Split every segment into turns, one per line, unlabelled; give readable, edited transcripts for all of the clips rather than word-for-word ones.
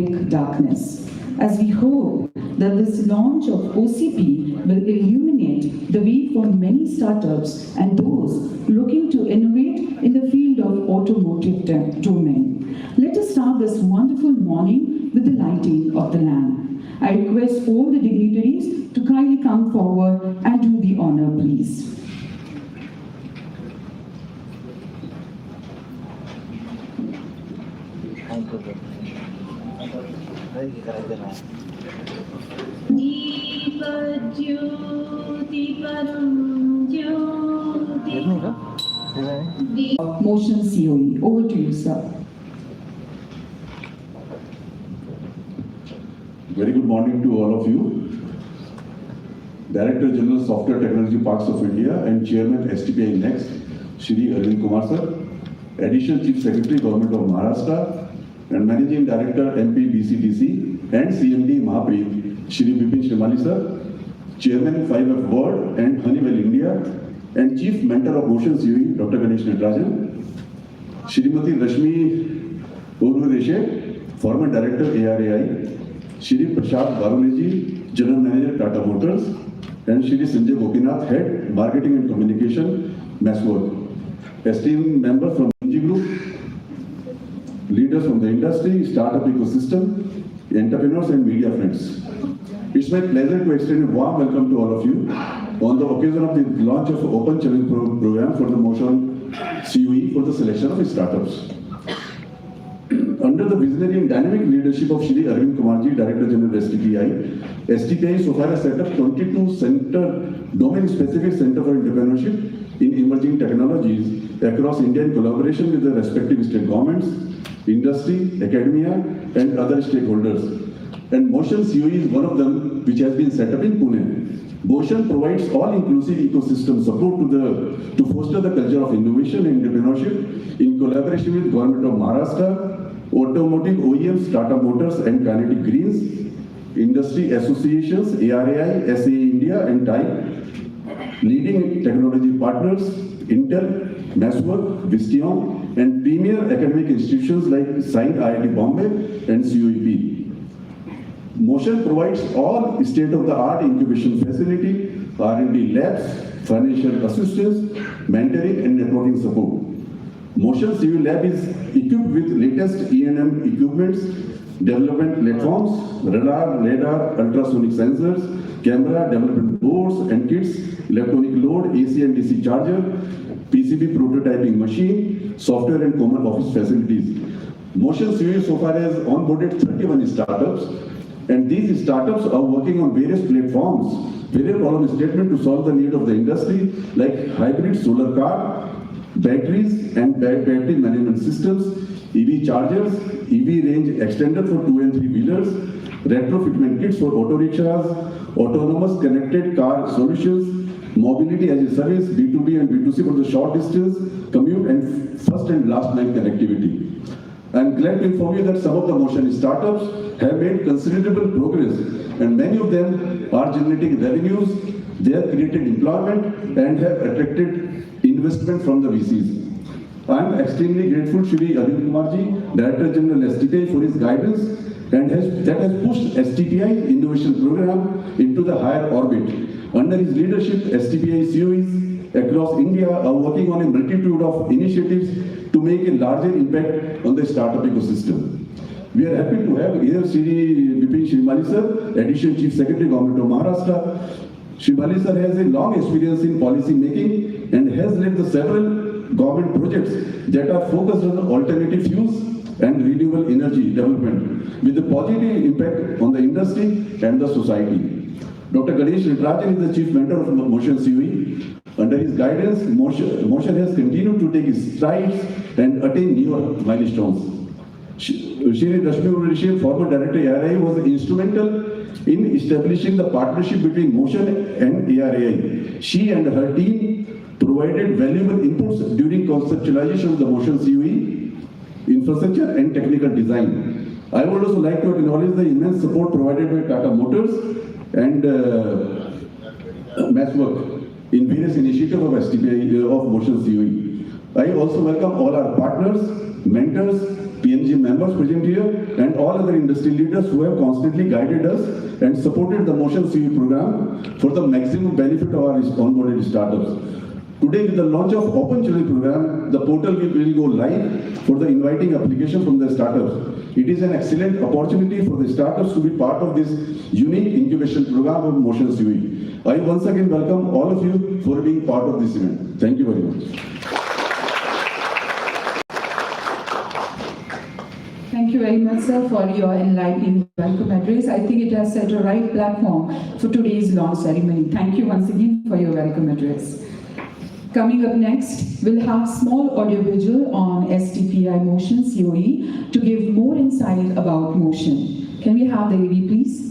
darkness, as we hope that this launch of OCP will illuminate the way for many startups and those looking to innovate in the field of automotive domain. Let us start this wonderful morning with the lighting of the lamp. I request all the dignitaries to kindly come forward and do the honor, please. Motion COE. Over to you, sir.
Very good morning to all of you. Director General Software Technology Parks of India and Chairman STPI Next, Shri Arvind Kumar sir. Additional Chief Secretary, Government of Maharashtra, and Managing Director, MP BCTC and CMD Mahapreet, Shri Bipin Shrimali sir. Chairman 5F Board and Honeywell India, and Chief Mentor of Motion COE, Dr. Ganesh Natarajan. Shrimati Rashmi Urvareshe, former Director ARAI. Shri Prashad Baruneji, General Manager Tata Motors, and Shri Sanjay Gopinath, Head Marketing and Communication, Masswork. Esteemed members from NG Group, leaders from the industry, startup ecosystem, entrepreneurs and media friends. It's my pleasure to extend a warm welcome to all of you on the occasion of the launch of Open Challenge program for the Motion COE for the selection of startups. Under the visionary and dynamic leadership of Shri Arvind Kumarji, Director General STPI, STPI so far has set up 22 domain-specific Center for Entrepreneurship in Emerging Technologies across India in collaboration with the respective state governments, industry, academia, and other stakeholders. And Motion COE is one of them, which has been set up in Pune. Motion provides all-inclusive ecosystem support to foster the culture of innovation and entrepreneurship in collaboration with Government of Maharashtra, automotive OEMs, Tata Motors and Kinetic Greens, industry associations, ARAI, SAE India and TIE, leading technology partners, Intel, Masswork, Visteon, and premier academic institutions like SAINT IIT Bombay and COEP. Motion provides all state-of-the-art incubation facility, R&D labs, financial assistance, mentoring and networking support. Motion COE Lab is equipped with latest E&M equipments, development platforms, radar, ultrasonic sensors, camera, development boards and kits, electronic load, AC and DC charger, PCB prototyping machine, software and common office facilities. Motion COE so far has onboarded 31 startups, and these startups are working on various platforms, various problem statement to solve the need of the industry, like hybrid solar car, batteries and battery management systems, EV chargers, EV range extender for 2 and 3 wheelers, retrofitment kits for auto rickshaws, autonomous connected car solutions, mobility as a service, B2B and B2C for the short distance, commute and first and last mile connectivity. I am glad to inform you that some of the Motion startups have made considerable progress, and many of them are generating revenues, they have created employment and have attracted investment from the VCs. I am extremely grateful to Shri Arvind Kumarji, Director General STPI, for his guidance and that has pushed STPI innovation program into the higher orbit. Under his leadership, STPI COEs across India are working on a multitude of initiatives to make a larger impact on the startup ecosystem. We are happy to have here Shri Bipin Shrimali sir, Additional Chief Secretary, Government of Maharashtra. Shrimali sir has a long experience in policy making and has led the several government projects that are focused on alternative fuels and renewable energy development with a positive impact on the industry and the society. Dr. Ganesh Natarajan is the Chief Mentor of Motion COE. Under his guidance, Motion has continued to take strides and attain newer milestones. Shri Rashmi Urvareshe, former Director ARAI, was instrumental in establishing the partnership between Motion and ARAI. She and her team provided valuable inputs during conceptualization of the Motion COE, infrastructure and technical design. I would also like to acknowledge the immense support provided by Tata Motors and Masswork in various initiatives of STPI of Motion COE. I also welcome all our partners, mentors, PNG members present here, and all other industry leaders who have constantly guided us and supported the Motion CV program for the maximum benefit of our onboarded startups. Today, with the launch of Open Challenge program, the portal will go live for the inviting application from the startups. It is an excellent opportunity for the startups to be part of this unique incubation program of Motion CV. I once again welcome all of you for being part of this event. Thank you very much.
Thank you very much, sir, for your enlightening welcome address. I think it has set a right platform for today's launch ceremony. Thank you once again for your welcome address. Coming up next, we'll have small audiovisual on STPI Motion COE to give more insight about motion. Can we have the AV, please?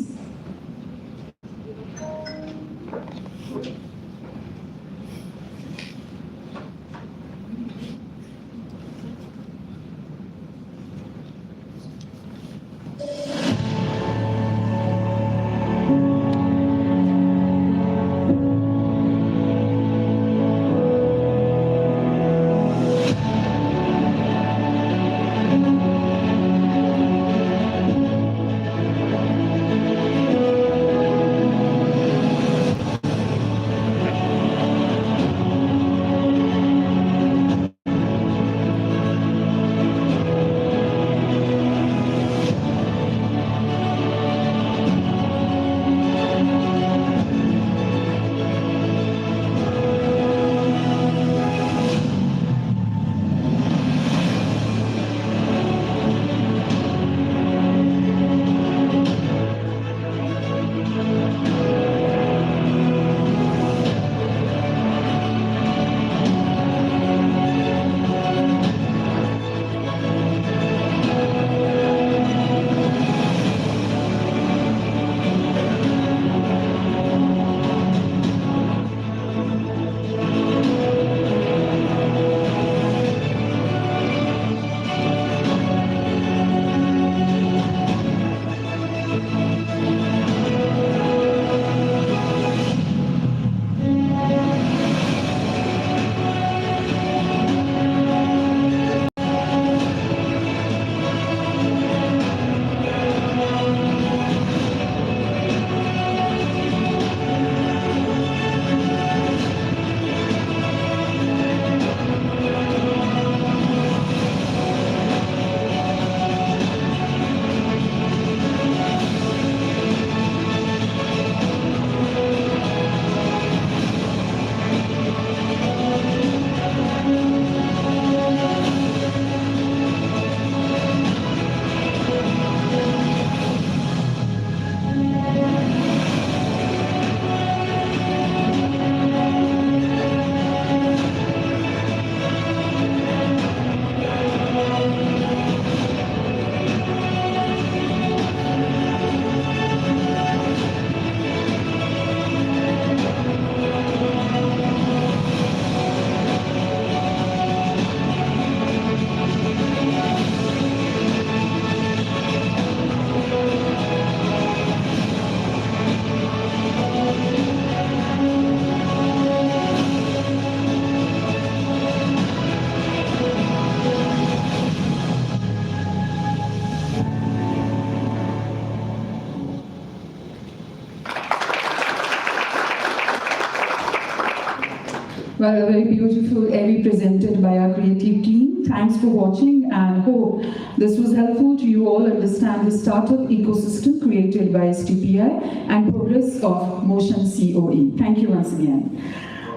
Well, a very beautiful AV presented by our creative team. Thanks for watching and hope this was helpful to you all understand the startup ecosystem created by STPI and progress of Motion COE. Thank you once again.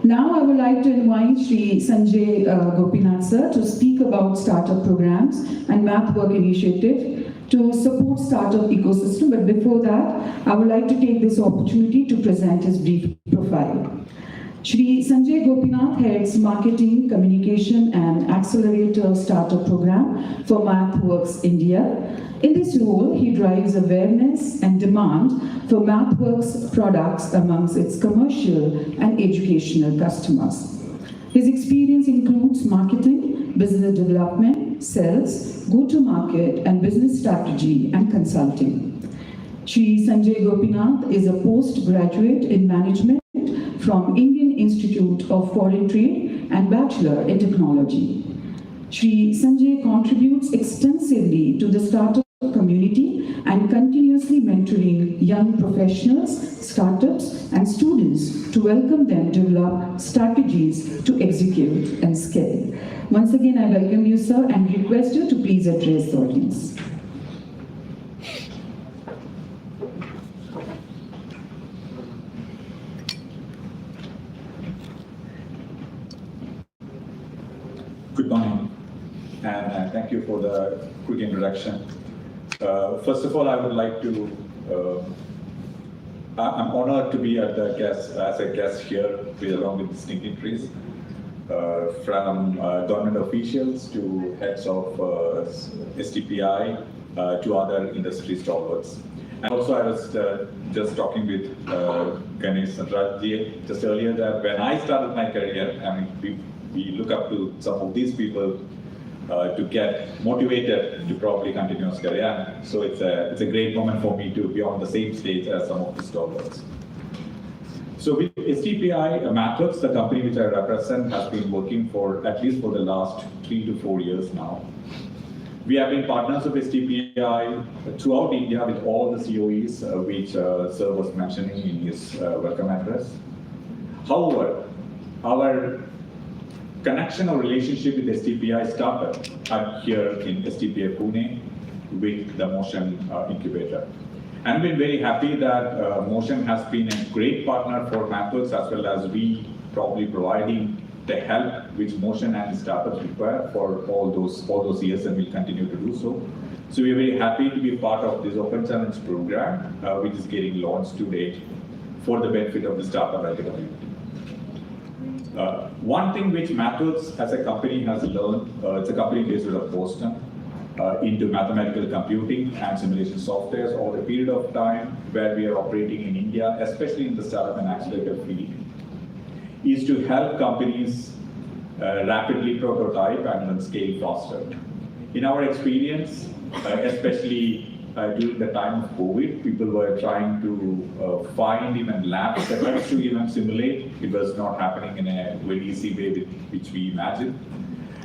Now I would like to invite Shri Sanjay Gopinath sir to speak about startup programs and MathWork initiative to support startup ecosystem. But before that, I would like to take this opportunity to present his brief profile. Shri Sanjay Gopinath heads Marketing, Communication and Accelerator Startup Program for MathWorks India. In this role, he drives awareness and demand for MathWorks products amongst its commercial and educational customers. His experience includes marketing, business development, sales, go-to-market and business strategy and consulting. Shri Sanjay Gopinath is a postgraduate in management from Indian Institute of Foreign Trade and Bachelor in Technology. Shri Sanjay contributes extensively to the startup community and continuously mentoring young professionals, startups, and students to welcome them develop strategies to execute and scale. Once again, I welcome you, sir, and request you to please address the audience.
Good morning, and thank you for the quick introduction. First of all, I would like to, I'm honored to be as a guest here along with dignitaries from government officials to heads of STPI to other industry stalwarts. And also I was just talking with Ganesh Sandraji just earlier that when I started my career, I mean, we look up to some of these people to get motivated to probably continue his career. So it's a great moment for me to be on the same stage as some of the stalwarts. So with STPI, Mathworks, the company which I represent, has been working for at least for the last 3 to 4 years now. We have been partners of STPI throughout India with all the COEs, which Sir was mentioning in his welcome address. However, our connection or relationship with STPI started here in STPI Pune with the Motion Incubator. And we're very happy that Motion has been a great partner for Mathworks, as well as we probably providing the help which Motion and startups require for all those years, and will continue to do so. So we're very happy to be part of this Open Challenge program, which is getting launched today for the benefit of the startup and the community. One thing which Mathworks as a company has learned, it's a company based out of Boston, into mathematical computing and simulation softwares over a period of time where we are operating in India, especially in the startup and accelerator field, is to help companies rapidly prototype and then scale faster. In our experience, especially during the time of COVID, people were trying to find even lab setups to even simulate. It was not happening in a very easy way which we imagined.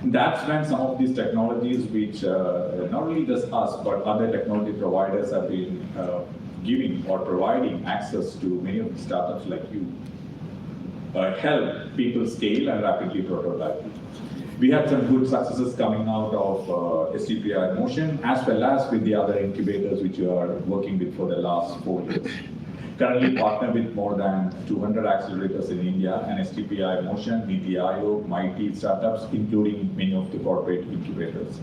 And that's when some of these technologies, which not only just us, but other technology providers have been giving or providing access to many of the startups like you, help people scale and rapidly prototype. We had some good successes coming out of STPI Motion, as well as with the other incubators which you are working with for the last 4 years. Currently partnered with more than 200 accelerators in India, and STPI Motion, Niti Aayog, Mighty startups, including many of the corporate incubators.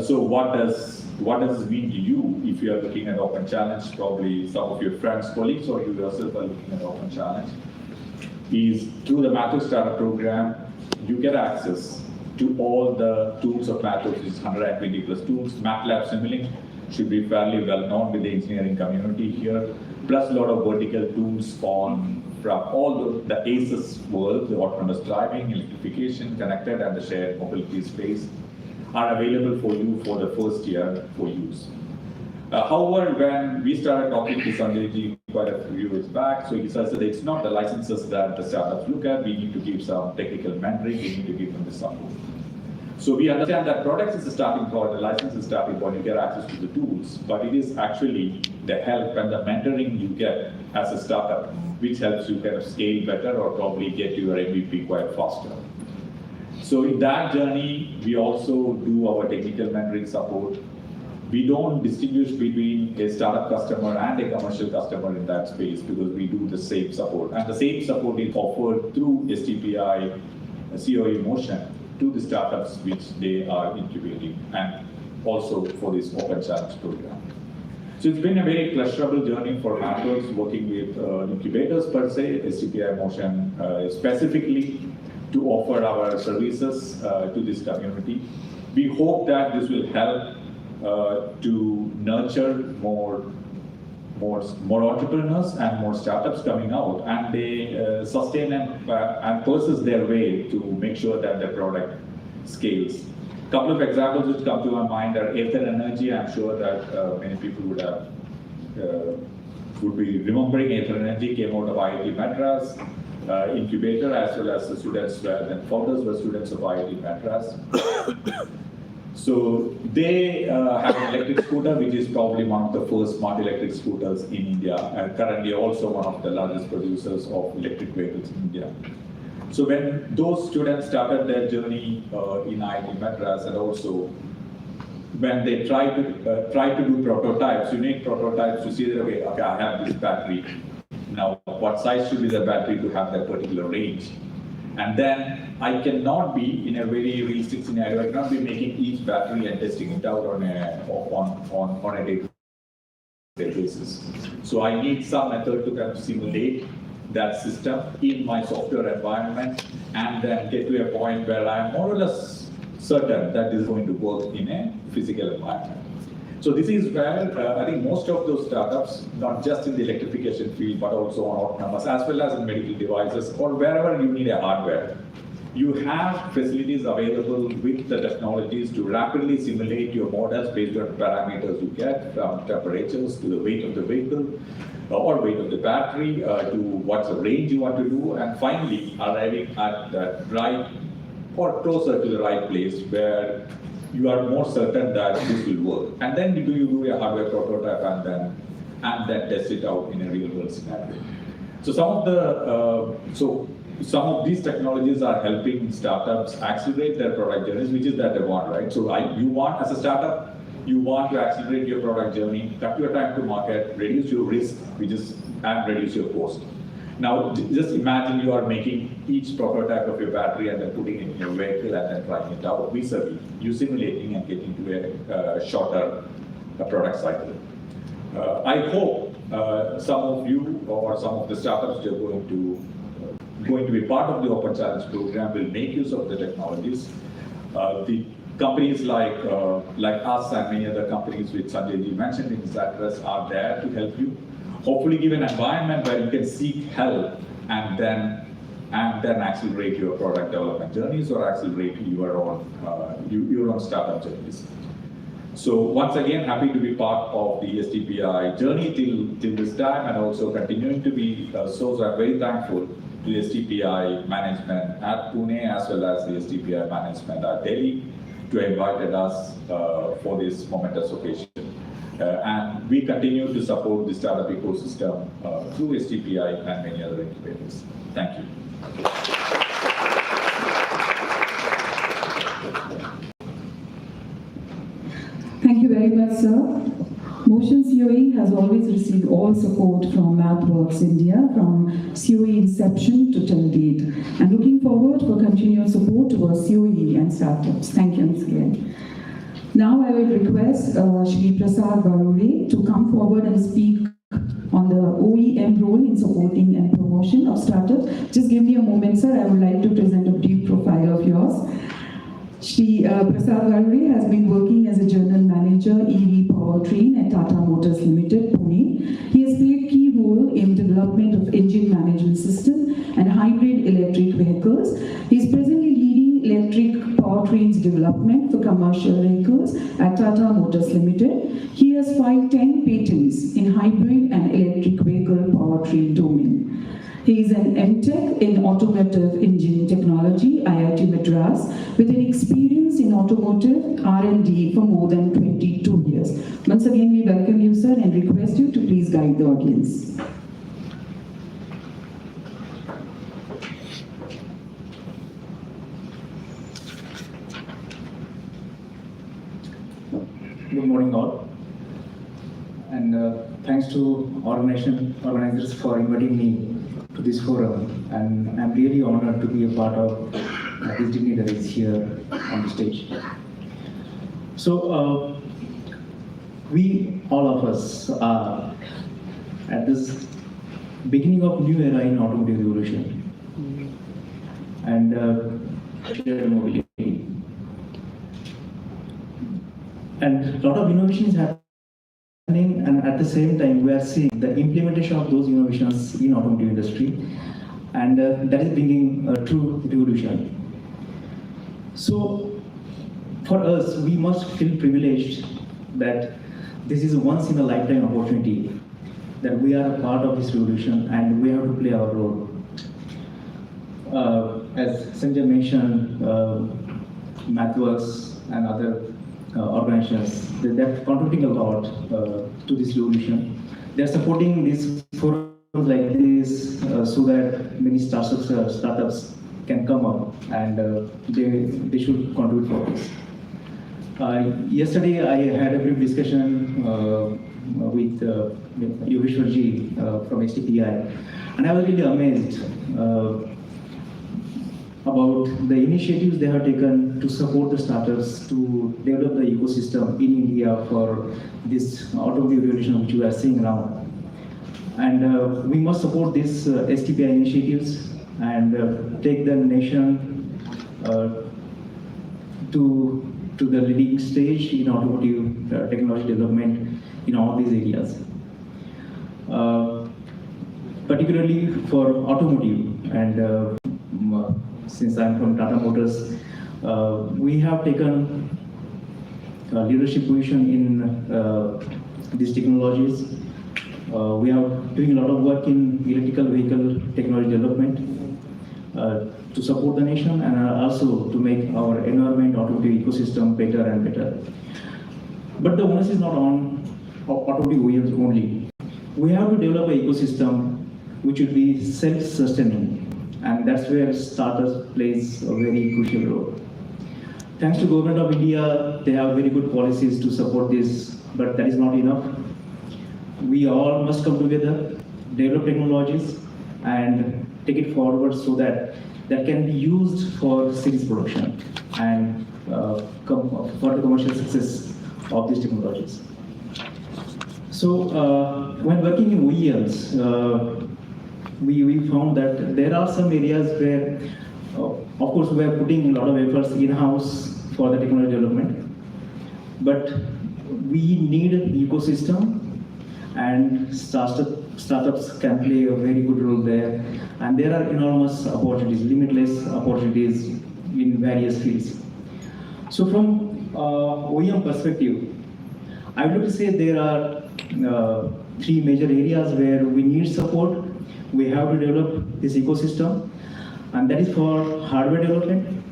So what does it mean to you if you are looking at Open Challenge? Probably some of your friends, colleagues, or you yourself are looking at Open Challenge. Is through the Mathworks Startup Program, you get access to all the tools of Mathworks, which is 120 plus tools. MATLAB Simulink should be fairly well known with the engineering community here, plus a lot of vertical tools from all the ACES world, the autonomous driving, electrification, connected, and the shared mobility space are available for you for the first year for use. However, when we started talking to Sanjay ji quite a few years back, so he says that it's not the licenses that the startups look at. We need to give some technical mentoring. We need to give them the support. So we understand that products is the starting point, the license is the starting point, you get access to the tools, but it is actually the help and the mentoring you get as a startup, which helps you kind of scale better or probably get your MVP quite faster. So in that journey, we also do our technical mentoring support. We don't distinguish between a startup customer and a commercial customer in that space, because we do the same support. And the same support is offered through STPI COE Motion to the startups which they are incubating, and also for this Open Challenge program. So it's been a very pleasurable journey for Mathworks, working with incubators per se, STPI Motion specifically to offer our services to this community. We hope that this will help to nurture more entrepreneurs and more startups coming out, and they sustain and persist their way to make sure that the product scales. A couple of examples which come to my mind are Ether Energy. I'm sure that many people would be remembering Ether Energy came out of IIT Madras. incubator, as well as the students were, then founders were students of IIT Madras. So they have an electric scooter, which is probably one of the first smart electric scooters in India, and currently also one of the largest producers of electric vehicles in India. So when those students started their journey in IIT Madras, and also when they try to do prototypes, you need prototypes to see that, okay, I have this battery. Now, what size should be the battery to have that particular range? And then I cannot be, in a very realistic scenario, I cannot be making each battery and testing it out on a day-to-day basis. So I need some method to kind of simulate that system in my software environment, and then get to a point where I'm more or less certain that this is going to work in a physical environment. So this is where I think most of those startups, not just in the electrification field, but also on autonomous, as well as in medical devices, or wherever you need a hardware, you have facilities available with the technologies to rapidly simulate your models based on parameters you get, from temperatures to the weight of the vehicle, or weight of the battery, to what's the range you want to do, and finally arriving at that right or closer to the right place where you are more certain that this will work. And then you do a hardware prototype and then test it out in a real world scenario. So some of these technologies are helping startups accelerate their product journeys, which is that they want, right? So you want, as a startup, you want to accelerate your product journey, cut your time to market, reduce your risk, and reduce your cost. Now, just imagine you are making each prototype of your battery and then putting it in your vehicle and then trying it out vis-a-vis, you simulating and getting to a shorter product cycle. I hope some of you or some of the startups that are going to be part of the Open Challenge program will make use of the technologies. The companies like us and many other companies which Sanjay mentioned in his address are there to help you. Hopefully give an environment where you can seek help and then accelerate your product development journeys or accelerate your own startup journeys. So once again, happy to be part of the STPI journey till this time, and also continuing to be so I'm very thankful to the STPI management at Pune as well as the STPI management at Delhi to have invited us for this momentous occasion. And we continue to support the startup ecosystem through STPI and many other incubators. Thank you.
Thank you very much, sir. Motion COE has always received all support from MathWorks India from COE inception to till date, and looking forward for continued support towards COE and startups. Thank you once again. Now I will request Shri Prasad Barure to come forward and speak on the OEM role in supporting and promotion of startups. Just give me a moment, sir. I would like to present a brief profile of yours. Shri Prasad Barure has been working as a General Manager EV Powertrain at Tata Motors Limited, Pune. He has played key role in development of engine management system and hybrid electric vehicles. He is presently leading electric powertrains development for commercial vehicles at Tata Motors Limited. He has filed 10 patents in hybrid and electric vehicle powertrain domain. He is an MTech in Automotive Engine Technology, IIT Madras, with an experience in automotive R&D for more than 22 years. Once again, we welcome you, sir, and request you to please guide the audience.
Good morning, all, and thanks to organizers for inviting me to this forum, and I'm really honored to be a part of these dignitaries here on the stage. So, we, all of us, are at this beginning of new era in automotive revolution and shared mobility. And a lot of innovation is happening, and at the same time, we are seeing the implementation of those innovations in automotive industry, and that is bringing a true revolution. So, for us, we must feel privileged that this is a once-in-a-lifetime opportunity, that we are a part of this revolution and we have to play our role. as Sanjay mentioned, MathWorks and other organizations, they're contributing a lot to this revolution. They're supporting these forums like this so that many startups can come up, and they should contribute for this. Yesterday, I had a brief discussion with Yogeshwarji from STPI, and I was really amazed about the initiatives they have taken to support the startups to develop the ecosystem in India for this automotive revolution which we are seeing now. And we must support these STPI initiatives and take the nation to the leading stage in automotive technology development in all these areas. Particularly for automotive, and since I'm from Tata Motors, we have taken a leadership position in these technologies. We are doing a lot of work in electrical vehicle technology development to support the nation, and also to make our environment, automotive ecosystem better and better. But the onus is not on automotive OEMs only. We have to develop an ecosystem which will be self-sustaining, and that's where startups plays a very crucial role. Thanks to Government of India, they have very good policies to support this, but that is not enough. We all must come together, develop technologies, and take it forward so that that can be used for series production and for the commercial success of these technologies. So when working in OEMs, we found that there are some areas where, of course, we are putting a lot of efforts in-house for the technology development, but we need an ecosystem, and startups can play a very good role there. And there are enormous opportunities, limitless opportunities in various fields. So from OEM perspective, I would like to say there are three major areas where we need support. We have to develop this ecosystem, and that is for hardware development,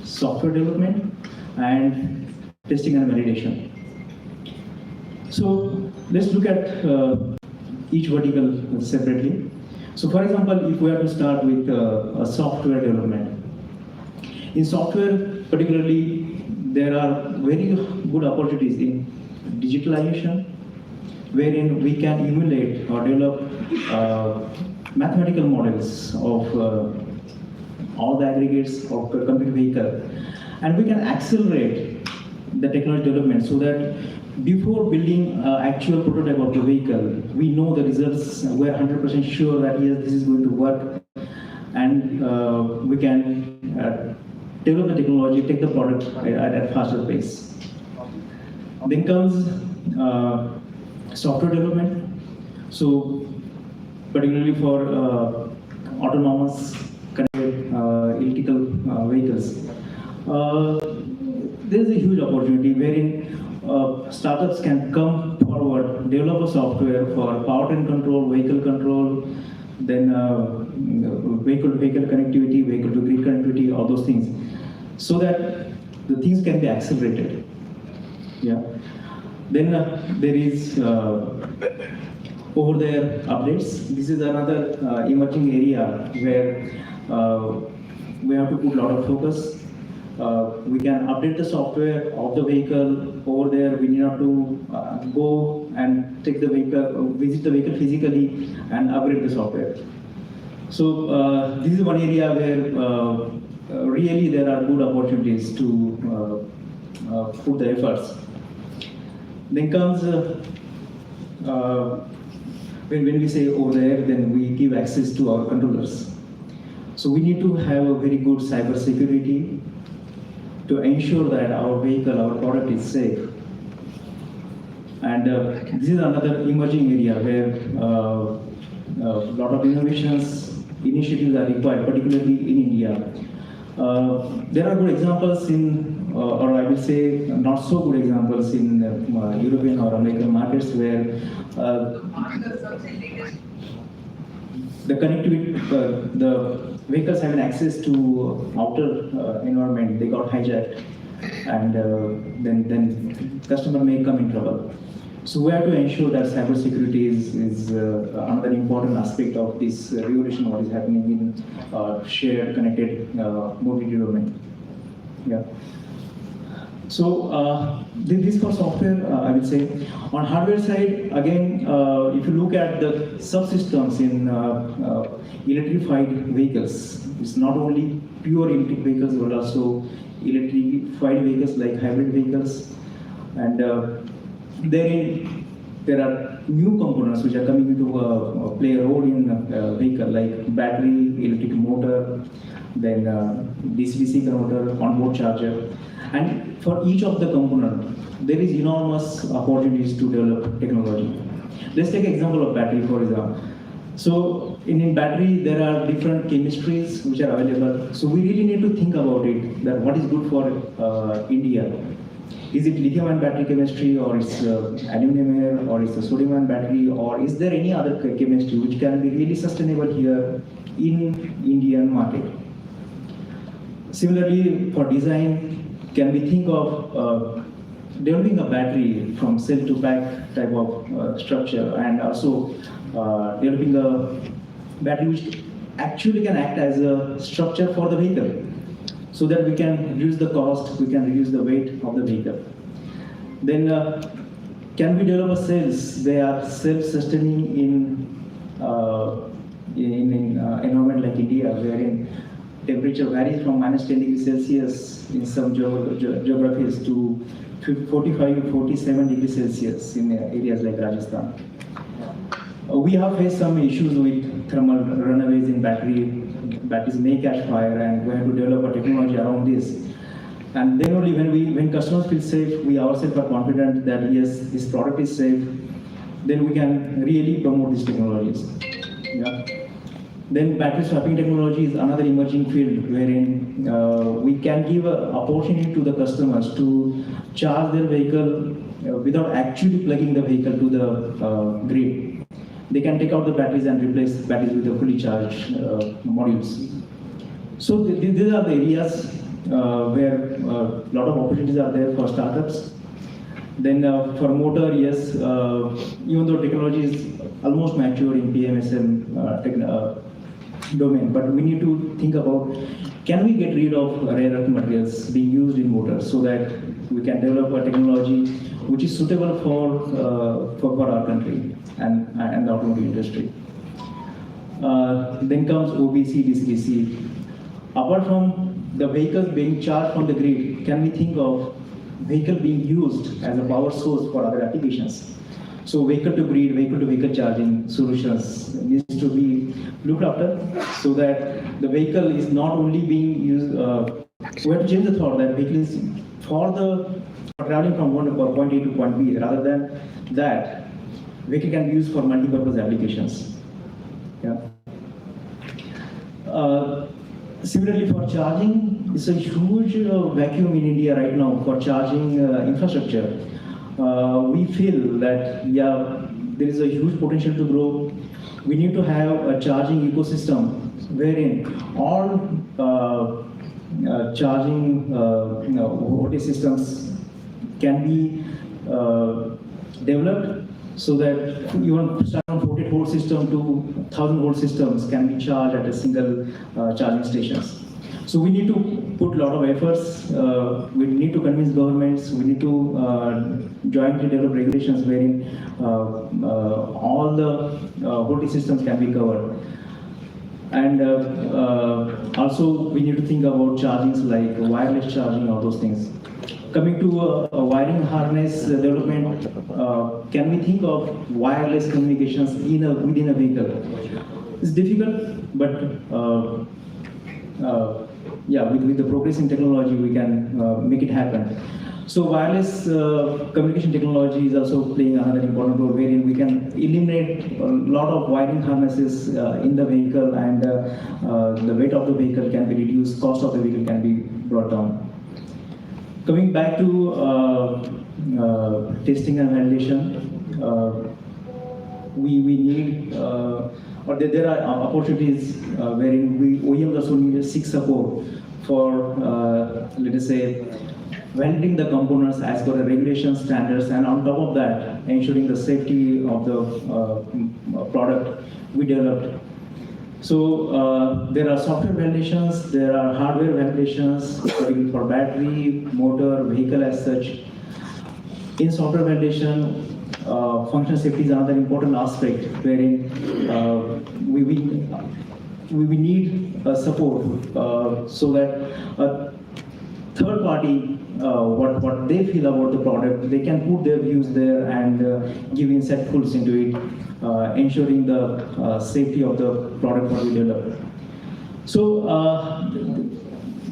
software development, and testing and validation. So let's look at each vertical separately. So for example, if we are to start with software development. In software particularly, there are very good opportunities in digitalization, wherein we can emulate or develop mathematical models of all the aggregates of a computer vehicle, and we can accelerate the technology development so that before building an actual prototype of the vehicle, we know the results, we're 100% sure that yes, this is going to work, and we can develop the technology, take the product at a faster pace. Then comes software development. So particularly for autonomous connected electrical vehicles, there is a huge opportunity wherein startups can come forward, develop a software for powertrain control, vehicle control, then vehicle-to-vehicle connectivity, vehicle-to-grid connectivity, all those things, so that the things can be accelerated. Yeah. Then there is over-the-air updates. This is another emerging area where we have to put a lot of focus. We can update the software of the vehicle over there. We need not to go and take the vehicle, visit the vehicle physically and upgrade the software. So this is one area where really there are good opportunities to put the efforts. Then comes when we say over there, then we give access to our controllers. So we need to have a very good cyber security to ensure that our vehicle, our product is safe. And this is another emerging area where a lot of initiatives are required, particularly in India. There are good examples in, or I will say not so good examples in European or American markets where the connectivity, vehicles having access to outer environment, they got hijacked, and then customer may come in trouble. So we have to ensure that cybersecurity is another important aspect of this revolution, what is happening in shared, connected mobility domain. Yeah. So this for software, I will say. On hardware side, again, if you look at the subsystems in electrified vehicles, it's not only pure electric vehicles, but also electrified vehicles like hybrid vehicles, and therein there are new components which are coming into play a role in a vehicle, like battery, electric motor, then DC-DC converter, onboard charger. And for each of the component, there is enormous opportunities to develop technology. Let's take an example of battery, for example. So in battery, there are different chemistries which are available. So we really need to think about it, that what is good for India. Is it lithium-ion battery chemistry, or is aluminum, or is the sodium-ion battery, or is there any other chemistry which can be really sustainable here in Indian market? Similarly, for design, can we think of developing a battery from cell to pack type of structure, and also developing a battery which actually can act as a structure for the vehicle, so that we can reduce the cost, we can reduce the weight of the vehicle. Then can we develop a cells? They are self-sustaining in environment like India, wherein temperature varies from -10 degrees Celsius in some geographies to 45 to 47 degrees Celsius in areas like Rajasthan. We have faced some issues with thermal runaways in batteries may catch fire, and we have to develop a technology around this. And then only when customers feel safe, we ourselves are confident that yes, this product is safe, then we can really promote these technologies. Yeah. Then battery swapping technology is another emerging field, wherein we can give an opportunity to the customers to charge their vehicle without actually plugging the vehicle to the grid. They can take out the batteries and replace batteries with the fully charged modules. So these are the areas where a lot of opportunities are there for startups. Then for motor, yes, even though technology is almost mature in PMSM domain, but we need to think about, can we get rid of rare earth materials being used in motors, so that we can develop a technology which is suitable for our country and the automotive industry. Then comes OBC, DC-DC. Apart from the vehicles being charged from the grid, can we think of vehicle being used as a power source for other applications? So vehicle to grid, vehicle to vehicle charging solutions needs to be looked after, so that the vehicle is not only being used. We have to change the thought that vehicle is for traveling from point A to point B. Rather than that, vehicle can be used for multi-purpose applications. Yeah. Similarly, for charging, it's a huge vacuum in India right now for charging infrastructure. We feel that there is a huge potential to grow. We need to have a charging ecosystem wherein all charging voltage systems can be developed, so that even start from 48 volt system to 1000 volt systems can be charged at a single charging stations. So we need to put a lot of efforts. We need to convince governments. We need to jointly develop regulations wherein all the voltage systems can be covered. And also we need to think about chargings like wireless charging, all those things. Coming to a wiring harness development, can we think of wireless communications within a vehicle? It's difficult, but yeah, with the progress in technology, we can make it happen. So wireless communication technology is also playing another important role, wherein we can eliminate a lot of wiring harnesses in the vehicle, and the weight of the vehicle can be reduced, cost of the vehicle can be brought down. Coming back to testing and validation, we need or there are opportunities wherein OEMs also need to seek support for, let us say, validating the components as per the regulation standards, and on top of that, ensuring the safety of the product we developed. So there are software validations, there are hardware validations, particularly for battery, motor, vehicle as such. In software validation, functional safety is another important aspect wherein we need support so that third party, what they feel about the product, they can put their views there and give insightfuls into it, ensuring the safety of the product what we develop. So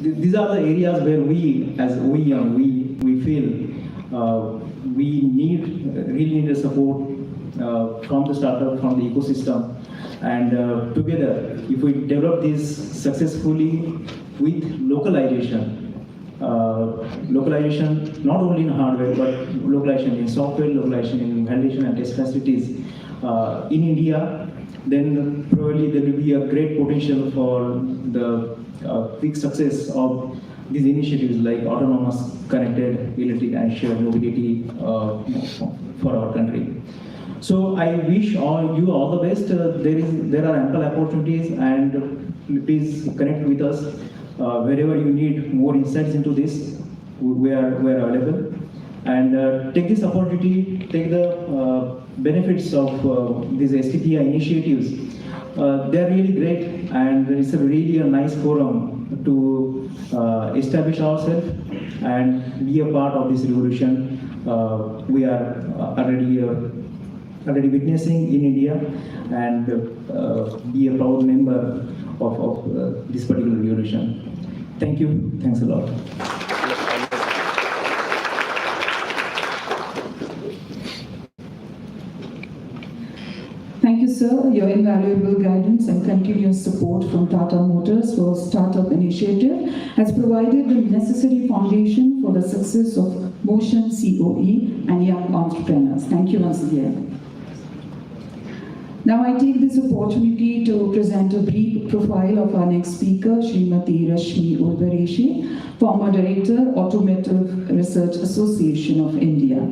these are the areas where we, as OEM, we feel we really need a support from the startup, from the ecosystem, and together, if we develop this successfully with localization not only in hardware but localization in software, localization in validation and test facilities in India, then probably there will be a great potential for the quick success of these initiatives like autonomous, connected, electric and shared mobility for our country. So I wish you all the best. There are ample opportunities, and please connect with us wherever you need more insights into this. We are available, and take this opportunity, take the benefits of these STPI initiatives. They are really great, and it's really a nice forum to establish ourselves and be a part of this revolution. We are already witnessing in India, and be a proud member of this particular revolution. Thank you. Thanks a lot.
Thank you, sir. Your invaluable guidance and continuous support from Tata Motors for Startup Initiative has provided the necessary foundation for the success of Motion COE and young entrepreneurs. Thank you once again. Now I take this opportunity to present a brief profile of our next speaker, Srimati Rashmi Urvareshi, former Director, Automotive Research Association of India.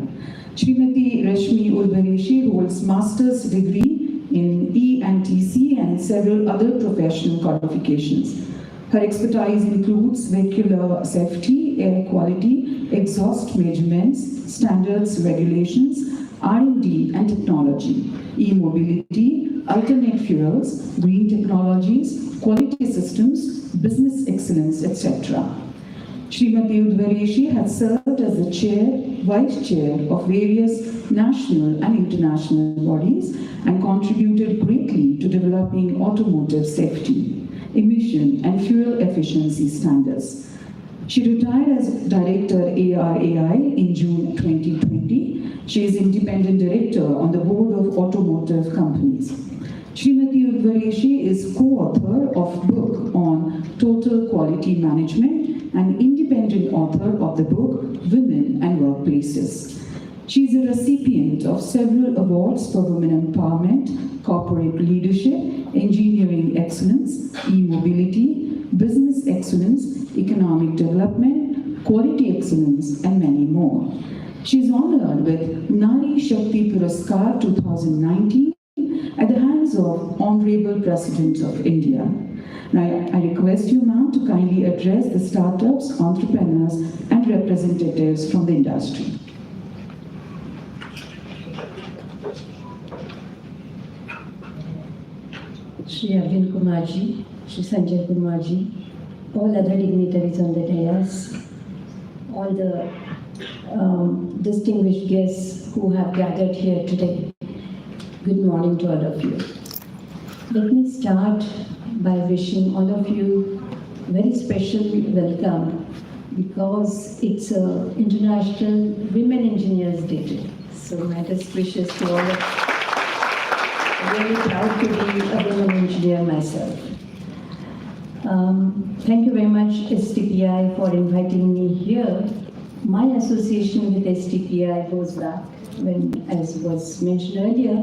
Srimati Rashmi Urvareshi holds master's degree in E&TC and several other professional qualifications. Her expertise includes vehicular safety, air quality, exhaust measurements, standards, regulations, R&D and technology, e-mobility, alternate fuels, green technologies, quality systems, business excellence, etc. Srimati Urvareshi has served as the chair, vice chair of various national and international bodies and contributed greatly to developing automotive safety, emission and fuel efficiency standards. She retired as Director ARAI in June 2020. She is Independent Director on the Board of Automotive Companies. Srimati Urvareshi is co-author of book on Total Quality Management and independent author of the book Women and Workplaces. She is a recipient of several awards for women empowerment, corporate leadership, engineering excellence, e-mobility, business excellence, economic development, quality excellence, and many more. She is honored with Nari Shakti Puraskar 2019 at the hands of Honorable President of India. Now, I request you, ma'am, to kindly address the startups, entrepreneurs, and representatives from the industry.
Shri Arvind Kumarji, Shri Sanjay Kumarji, all other dignitaries on the dais, all the distinguished guests who have gathered here today. Good morning to all of you. Let me start by wishing all of you a very special welcome because it's International Women Engineers Day today. So my best wishes to all of you. I'm very proud to be a women engineer myself. Thank you very much STPI for inviting me here. My association with STPI goes back when, as was mentioned earlier,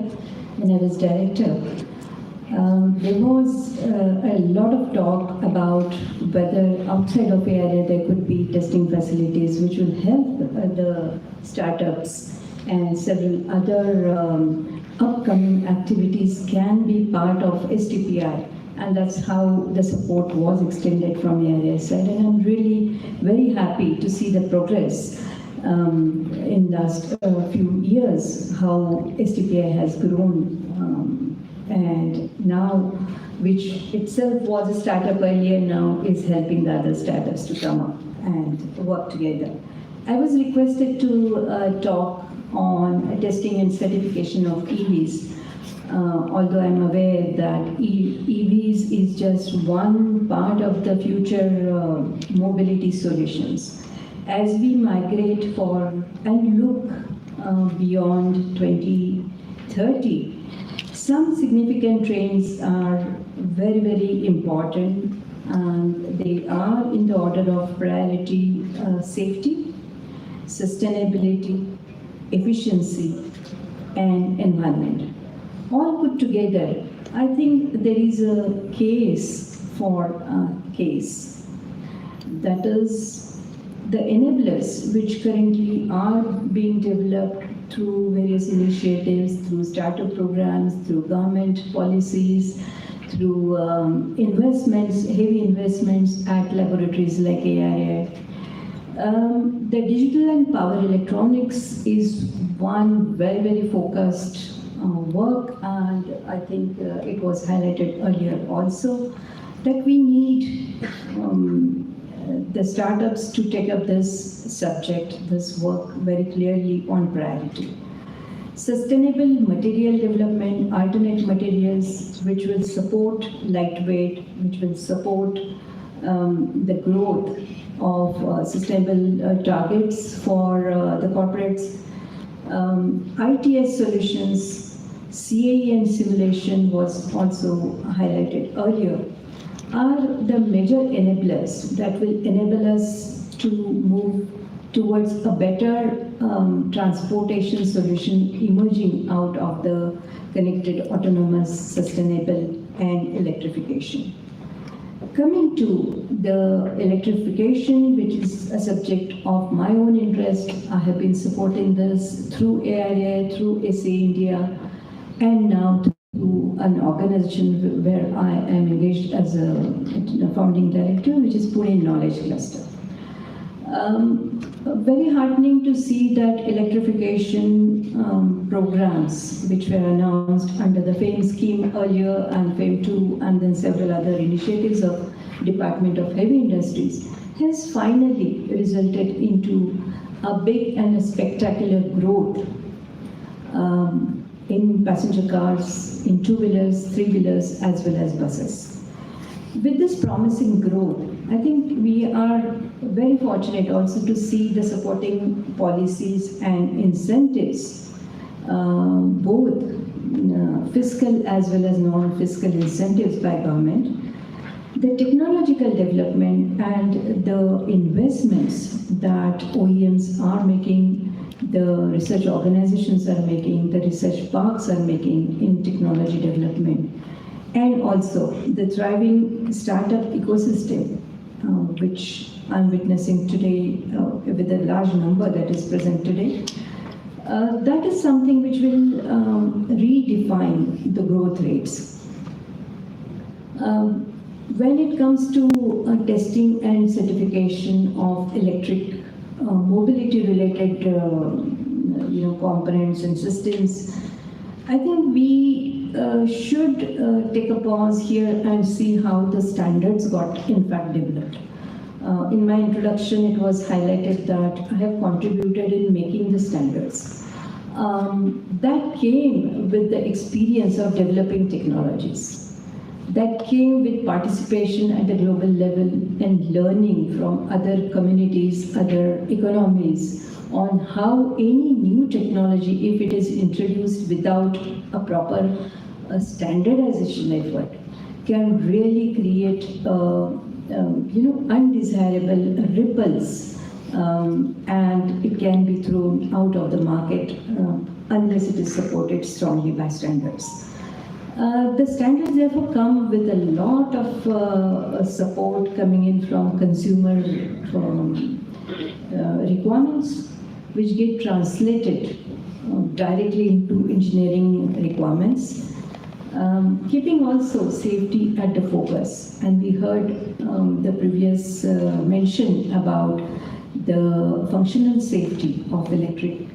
when I was director. There was a lot of talk about whether outside of area there could be testing facilities which will help the startups, and several other upcoming activities can be part of STPI, and that's how the support was extended from area side. And I'm really very happy to see the progress in last few years, how STPI has grown. And now, which itself was a startup earlier, now is helping the other startups to come up and work together. I was requested to talk on testing and certification of EVs, although I'm aware that EVs is just one part of the future mobility solutions. As we migrate for and look beyond 2030, some significant trends are very, very important, and they are in the order of priority: safety, sustainability, efficiency, and environment. All put together, I think there is a case for a case. That is the enablers which currently are being developed through various initiatives, through startup programs, through government policies, through investments, heavy investments at laboratories like AII. The digital and power electronics is one very, very focused work, and I think it was highlighted earlier also that we need the startups to take up this subject, this work very clearly on priority. Sustainable material development, alternate materials which will support lightweight, which will support the growth of sustainable targets for the corporates. ITS solutions, CAE and simulation was also highlighted earlier, are the major enablers that will enable us to move towards a better transportation solution emerging out of the connected, autonomous, sustainable, and electrification. Coming to the electrification, which is a subject of my own interest, I have been supporting this through AIA, through SA India, and now through an organization where I am engaged as a founding director, which is Pune Knowledge Cluster. Very heartening to see that electrification programs which were announced under the FAME scheme earlier and FAME 2 and then several other initiatives of Department of Heavy Industries has finally resulted into a big and a spectacular growth in passenger cars, in two-wheelers, three-wheelers, as well as buses. With this promising growth, I think we are very fortunate also to see the supporting policies and incentives, both fiscal as well as non-fiscal incentives by government. The technological development and the investments that OEMs are making, the research organizations are making, the research parks are making in technology development, and also the thriving startup ecosystem, which I'm witnessing today with a large number that is present today. That is something which will redefine the growth rates. When it comes to testing and certification of electric mobility related components and systems, I think we should take a pause here and see how the standards got in fact developed. In my introduction, it was highlighted that I have contributed in making the standards. That came with the experience of developing technologies. That came with participation at the global level and learning from other communities, other economies, on how any new technology, if it is introduced without a proper standardization effort, can really create undesirable ripples, and it can be thrown out of the market unless it is supported strongly by standards. The standards therefore come with a lot of support coming in from consumer requirements, which get translated directly into engineering requirements. Keeping also safety at the focus. And we heard the previous mention about the functional safety of electric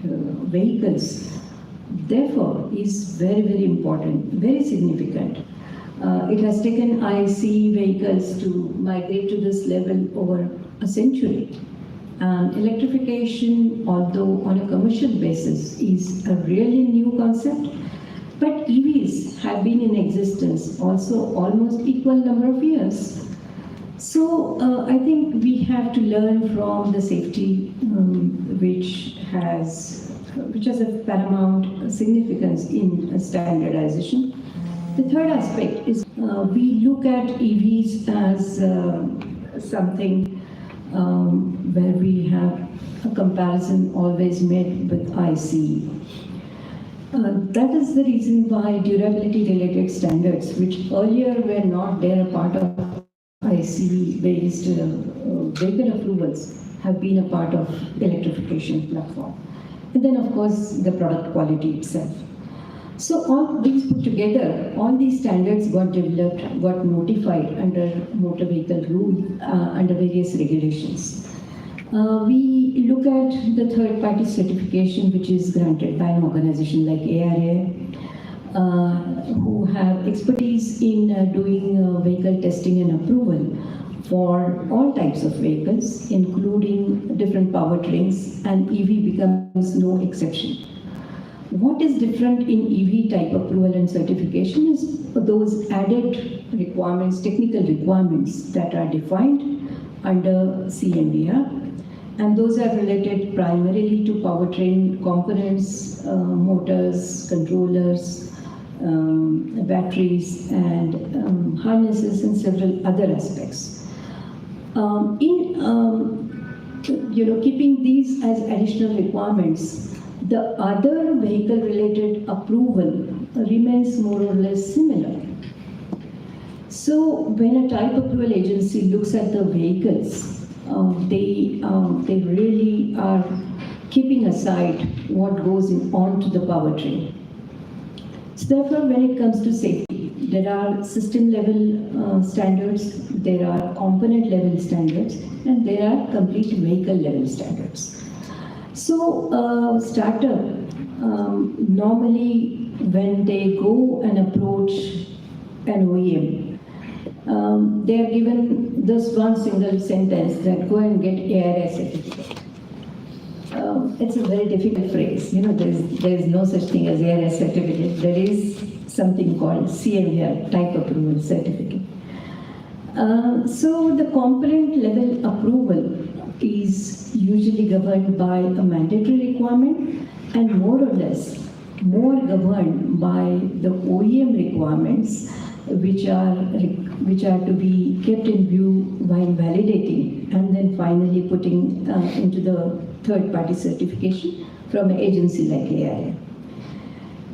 vehicles. Therefore, is very, very important, very significant. It has taken IC vehicles to migrate to this level over a century. Electrification, although on a commercial basis, is a really new concept. But EVs have been in existence also almost equal number of years. So I think we have to learn from the safety which has a paramount significance in standardization. The third aspect is we look at EVs as something where we have a comparison always made with ICE. That is the reason why durability-related standards, which earlier were not there, a part of IC-based vehicle approvals, have been a part of electrification platform. And then, of course, the product quality itself. So all these put together, all these standards got developed, got notified under motor vehicle rule, under various regulations. We look at the third-party certification which is granted by an organization like ARA, who have expertise in doing vehicle testing and approval for all types of vehicles, including different powertrains, and EV becomes no exception. What is different in EV type approval and certification is those added requirements, technical requirements that are defined under CMVR. And those are related primarily to powertrain components, motors, controllers, batteries, and harnesses, and several other aspects. Keeping these as additional requirements, the other vehicle-related approval remains more or less similar. So when a type approval agency looks at the vehicles, they really are keeping aside what goes onto the powertrain. So therefore, when it comes to safety, there are system level standards, there are component level standards, and there are complete vehicle level standards. So startup normally when they go and approach an OEM, they are given this one single sentence that go and get ARS certificate. It's a very difficult phrase. There is no such thing as ARS certificate. There is something called CMVR, type approval certificate. So the component level approval is usually governed by a mandatory requirement and more or less more governed by the OEM requirements, which are to be kept in view while validating and then finally putting into the third-party certification from an agency like AIA.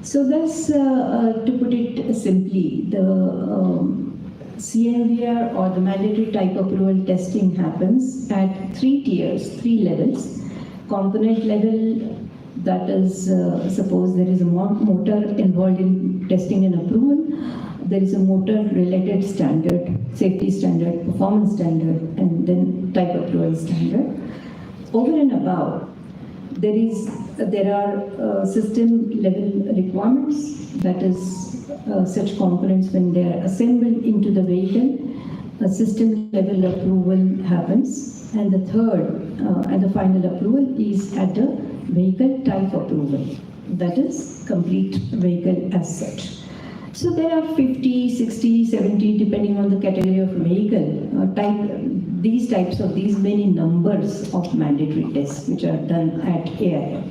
So thus, to put it simply, the CMVR or the mandatory type approval testing happens at 3 tiers, 3 levels. Component level, that is, suppose there is a motor involved in testing and approval. There is a motor-related standard, safety standard, performance standard, and then type approval standard. Over and above, there are system-level requirements, that is, such components when they are assembled into the vehicle, a system-level approval happens, and the third and the final approval is at the vehicle type approval, that is, complete vehicle as such. So there are 50, 60, 70, depending on the category of vehicle, these many numbers of mandatory tests which are done at AIA.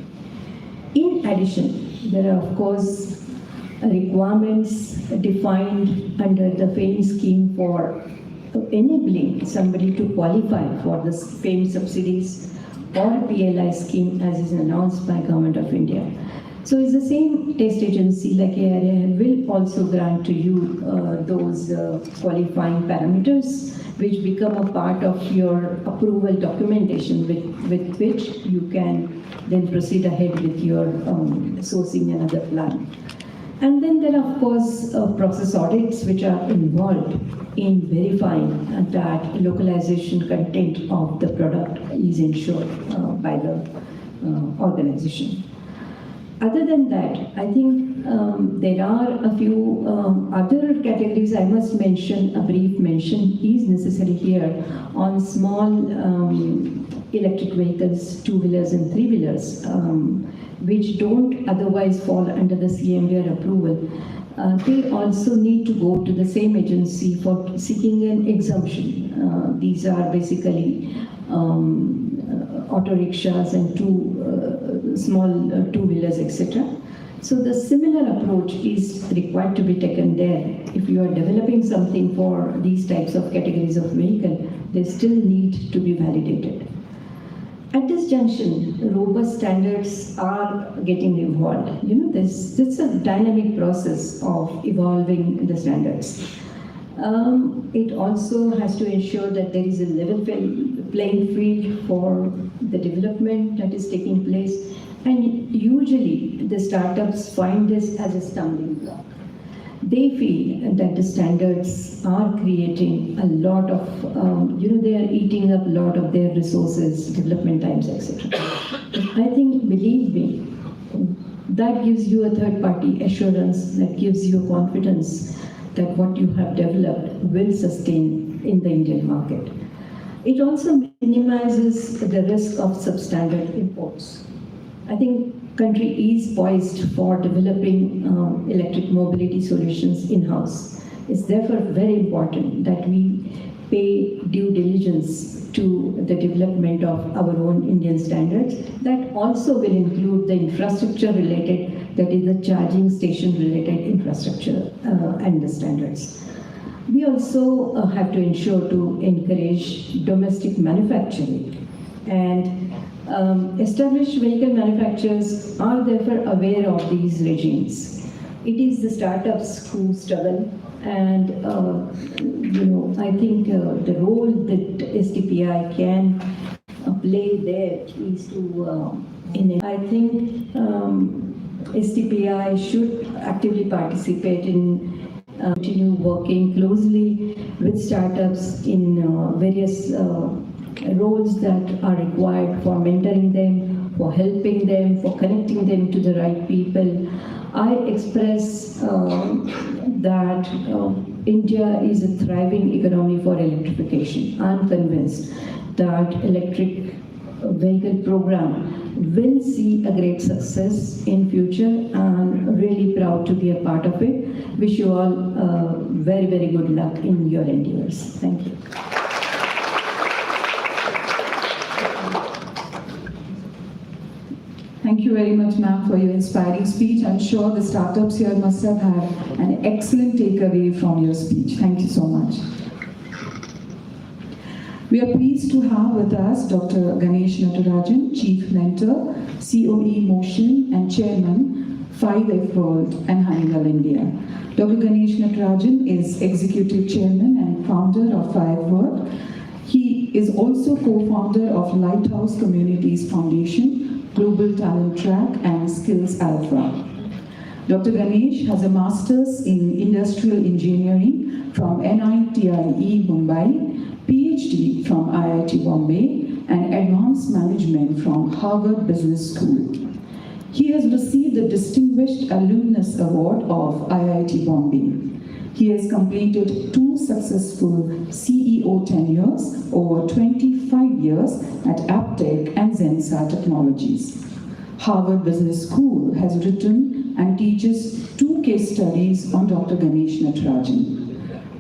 In addition, there are of course requirements defined under the FAME scheme for enabling somebody to qualify for the FAME subsidies or PLI scheme as is announced by Government of India. So it's the same test agency like ARAI will also grant to you those qualifying parameters which become a part of your approval documentation with which you can then proceed ahead with your sourcing another plant. And then there are of course process audits which are involved in verifying that localization content of the product is ensured by the organization. Other than that, I think there are a few other categories I must mention, a brief mention is necessary here on small electric vehicles, two-wheelers and three-wheelers, which don't otherwise fall under the CMVR approval. They also need to go to the same agency for seeking an exemption. These are basically auto rickshaws and small two-wheelers, etc. So the similar approach is required to be taken there. If you are developing something for these types of categories of vehicle, they still need to be validated. At this junction, robust standards are getting involved. You know, it's a dynamic process of evolving the standards. It also has to ensure that there is a level playing field for the development that is taking place. And usually the startups find this as a stumbling block. They feel that the standards are creating a lot of, they are eating up a lot of their resources, development times, etc. I think, believe me, that gives you a third-party assurance, that gives you confidence that what you have developed will sustain in the Indian market. It also minimizes the risk of substandard imports. I think country is poised for developing electric mobility solutions in-house. It's therefore very important that we pay due diligence to the development of our own Indian standards. That also will include the infrastructure related, that is the charging station related infrastructure and the standards. We also have to ensure to encourage domestic manufacturing, and established vehicle manufacturers are therefore aware of these regimes. It is the startups who struggle, and I think the role that STPI can play there is to I think STPI should actively participate in continue working closely with startups in various roles that are required for mentoring them, for helping them, for connecting them to the right people. I express that India is a thriving economy for electrification. I'm convinced that electric vehicle program will see a great success in future, and really proud to be a part of it. Wish you all very, very good luck in your endeavors. Thank you.
Thank you very much, ma'am, for your inspiring speech. I'm sure the startups here must have had an excellent takeaway from your speech. Thank you so much. We are pleased to have with us Dr. Ganesh Natarajan, Chief Mentor, COE Motion and Chairman, 5F World and Honeywell India. Dr. Ganesh Natarajan is Executive Chairman and founder of 5F World. He is also co-founder of Lighthouse Communities Foundation, Global Talent Track and Skills Alpha. Dr. Ganesh has a Master's in Industrial Engineering from NITIE Mumbai, PhD from IIT Bombay, and Advanced Management from Harvard Business School. He has received the Distinguished Alumnus Award of IIT Bombay. He has completed 2 successful CEO tenures over 25 years at Aptech and Zensa Technologies. Harvard Business School has written and teaches 2 case studies on Dr. Ganesh Natarajan.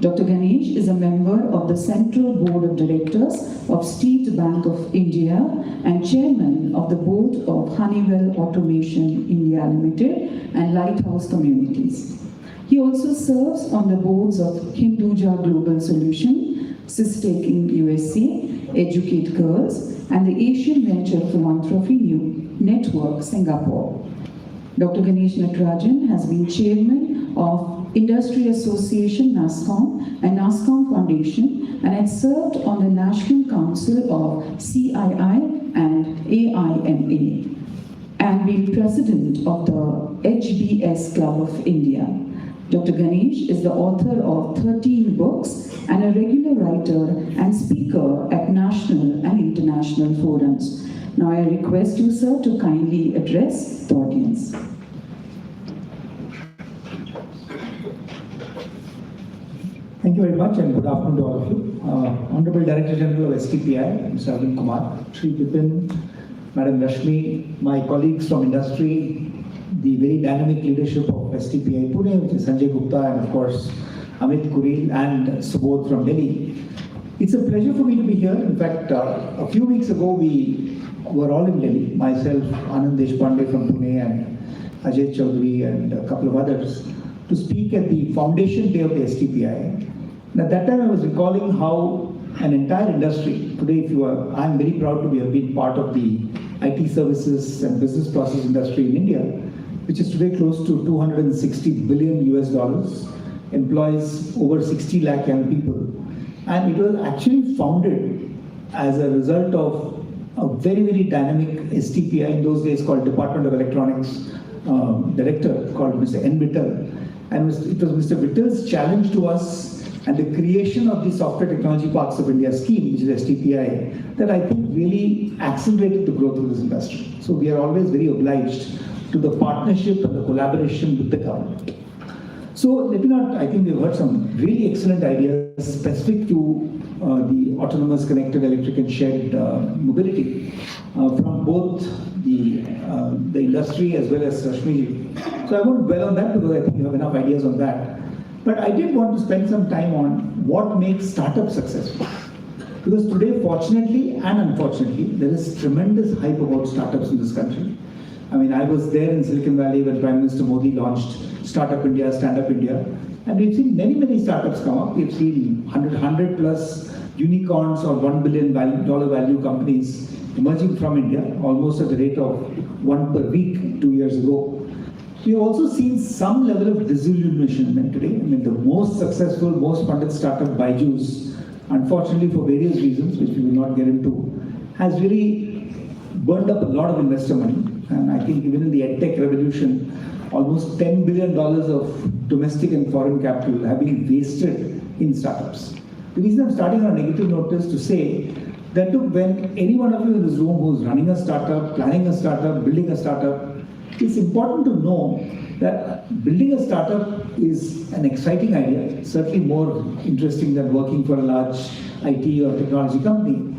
Dr. Ganesh is a member of the Central Board of Directors of State Bank of India and Chairman of the Board of Honeywell Automation India Limited and Lighthouse Communities. He also serves on the boards of Hinduja Global Solution, Systaking USA, Educate Girls, and the Asian Venture Philanthropy Network Singapore. Dr. Ganesh Natarajan has been chairman of Industry Association NASSCOM and NASSCOM Foundation and had served on the National Council of CII and AIMA and been president of the HBS Club of India. Dr. Ganesh is the author of 13 books and a regular writer and speaker at national and international forums. Now I request you, sir, to kindly address the audience.
Thank you very much and good afternoon to all of you. Honorable Director General of STPI, Mr. Arvind Kumar, Shri Vipin, Madam Rashmi, my colleagues from industry, the very dynamic leadership of STPI Pune, which is Sanjay Gupta and of course Amit Kuril and Subodh from Delhi. It's a pleasure for me to be here. In fact, a few weeks ago we were all in Delhi, myself, Anand Deshpande from Pune and Ajay Chaudhary and a couple of others, to speak at the foundation day of the STPI. And at that time I was recalling how an entire industry, today I'm very proud to have been part of the IT services and business process industry in India, which is today close to $260 billion US, employs over 60 lakh young people. And it was actually founded as a result of a very, very dynamic STPI, in those days called Department of Electronics director called Mr. N. Vittal. And it was Mr. Vittal's challenge to us and the creation of the Software Technology Parks of India scheme, which is STPI, that I think really accelerated the growth of this industry. So we are always very obliged to the partnership and the collaboration with the government. So I think we've heard some really excellent ideas specific to the autonomous, connected, electric and shared mobility from both the industry as well as Rashmi. So I won't dwell on that because I think you have enough ideas on that. But I did want to spend some time on what makes startups successful. Because today, fortunately and unfortunately, there is tremendous hype about startups in this country. I mean, I was there in Silicon Valley when Prime Minister Modi launched Startup India, Stand Up India. And we've seen many, many startups come up. We've seen 100 plus unicorns or $1 billion value companies emerging from India, almost at the rate of one per week 2 years ago. We've also seen some level of disillusionment today. I mean, the most successful, most funded startup, Byju's, unfortunately for various reasons, which we will not get into, has really burned up a lot of investor money. And I think even in the EdTech revolution, almost $10 billion of domestic and foreign capital have been wasted in startups. The reason I'm starting on a negative note is to say that look, when any one of you in this room who's running a startup, planning a startup, building a startup, it's important to know that building a startup is an exciting idea, certainly more interesting than working for a large IT or technology company.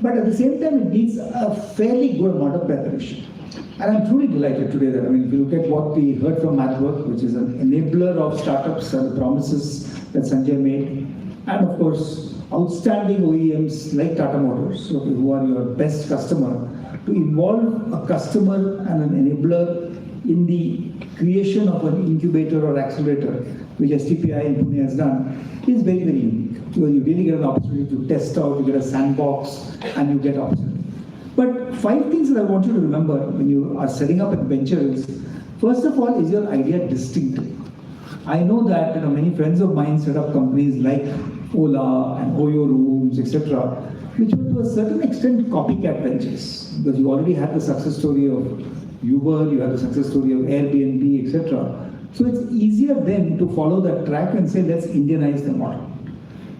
But at the same time, it needs a fairly good amount of preparation. And I'm truly delighted today that, if you look at what we heard from MathWork, which is an enabler of startups and the promises that Sanjay made, and of course, outstanding OEMs like Tata Motors, who are your best customer, to involve a customer and an enabler in the creation of an incubator or accelerator, which STPI in Pune has done, is very, very unique. So you really get an opportunity to test out, you get a sandbox, and you get opportunity. But 5 things that I want you to remember when you are setting up a venture is, first of all, is your idea distinctive? I know that many friends of mine set up companies like Ola and Oyo Rooms, etc., which were to a certain extent copycat ventures, because you already had the success story of Uber, you had the success story of Airbnb, etc. So it's easier then to follow that track and say, let's Indianize the model.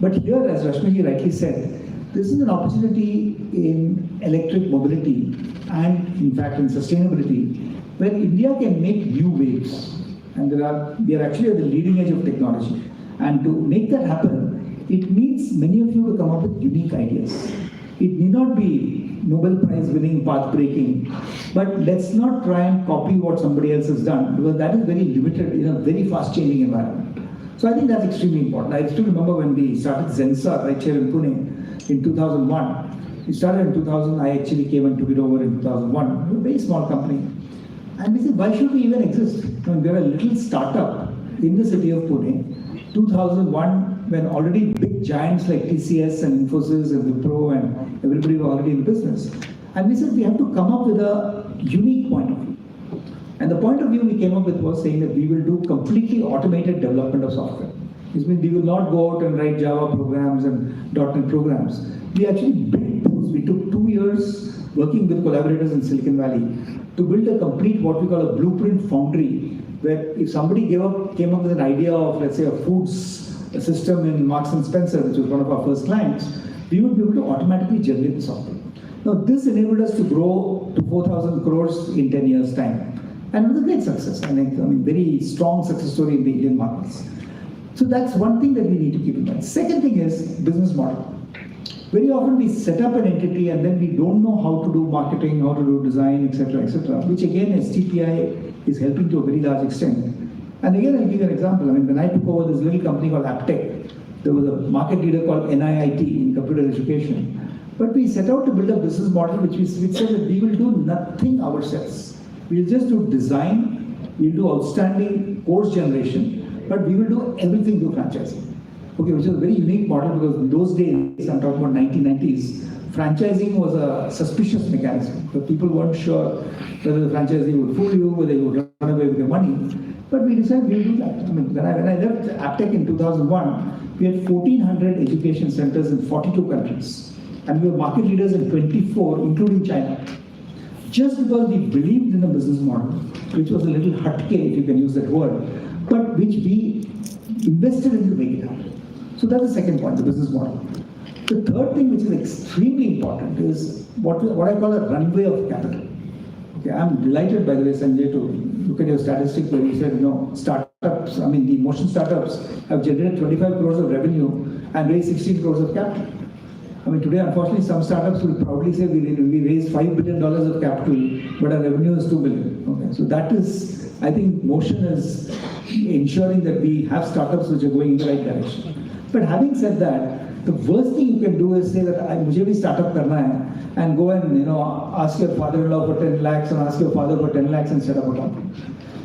But here, as Rashmi rightly said, this is an opportunity in electric mobility and, in fact, in sustainability, where India can make new waves. And we are actually at the leading edge of technology. And to make that happen, it needs many of you to come up with unique ideas. It need not be Nobel Prize winning, path breaking, but let's not try and copy what somebody else has done, because that is very limited in a very fast changing environment. So I think that's extremely important. I still remember when we started Zensa right here in Pune in 2001. We started in 2000, I actually came and took it over in 2001. We were a very small company. And we said, why should we even exist? We are a little startup in the city of Pune. 2001, when already big giants like TCS and Infosys and Wipro and everybody were already in business. And we said we have to come up with a unique point of view. And the point of view we came up with was saying that we will do completely automated development of software. This means we will not go out and write Java programs and .NET programs. We actually built tools. We took 2 years working with collaborators in Silicon Valley to build a complete, what we call a blueprint foundry, where if somebody came up with an idea of, let's say, a foods system in Marks and Spencer, which was one of our first clients, we would be able to automatically generate the software. Now, this enabled us to grow to 4,000 crores in 10 years' time. And it was a great success. I mean, very strong success story in the Indian markets. So that's one thing that we need to keep in mind. Second thing is business model. Very often we set up an entity and then we don't know how to do marketing, how to do design, etc., which again STPI is helping to a very large extent. And again, I'll give you an example. I mean, when I took over this little company called Aptech, there was a market leader called NIIT in computer education. But we set out to build a business model which said that we will do nothing ourselves. We'll just do design, we'll do outstanding course generation, but we will do everything through franchising. Okay, which is a very unique model because in those days, I'm talking about 1990s, franchising was a suspicious mechanism. So people weren't sure whether the franchisee would fool you, whether you would run away with your money. But we decided we'll do that. I mean, when I left Aptech in 2001, we had 1,400 education centers in 42 countries. And we were market leaders in 24, including China. Just because we believed in a business model, which was a little hutke, if you can use that word, but which we invested in to make it happen. So that's the second point, the business model. The third thing which is extremely important is what I call a runway of capital. Okay, I'm delighted, by the way, Sanjay, to look at your statistics where you said, startups, I mean, the motion startups have generated 25 crores of revenue and raised 16 crores of capital. I mean, today, unfortunately, some startups will probably say we raised $5 billion of capital, but our revenue is $2 billion. Okay, so that is, I think, motion is ensuring that we have startups which are going in the right direction. But having said that, the worst thing you can do is say that mujhe bhi startup karna hai, and go and ask your father-in-law for 10 lakhs and ask your father for 10 lakhs and set up a company.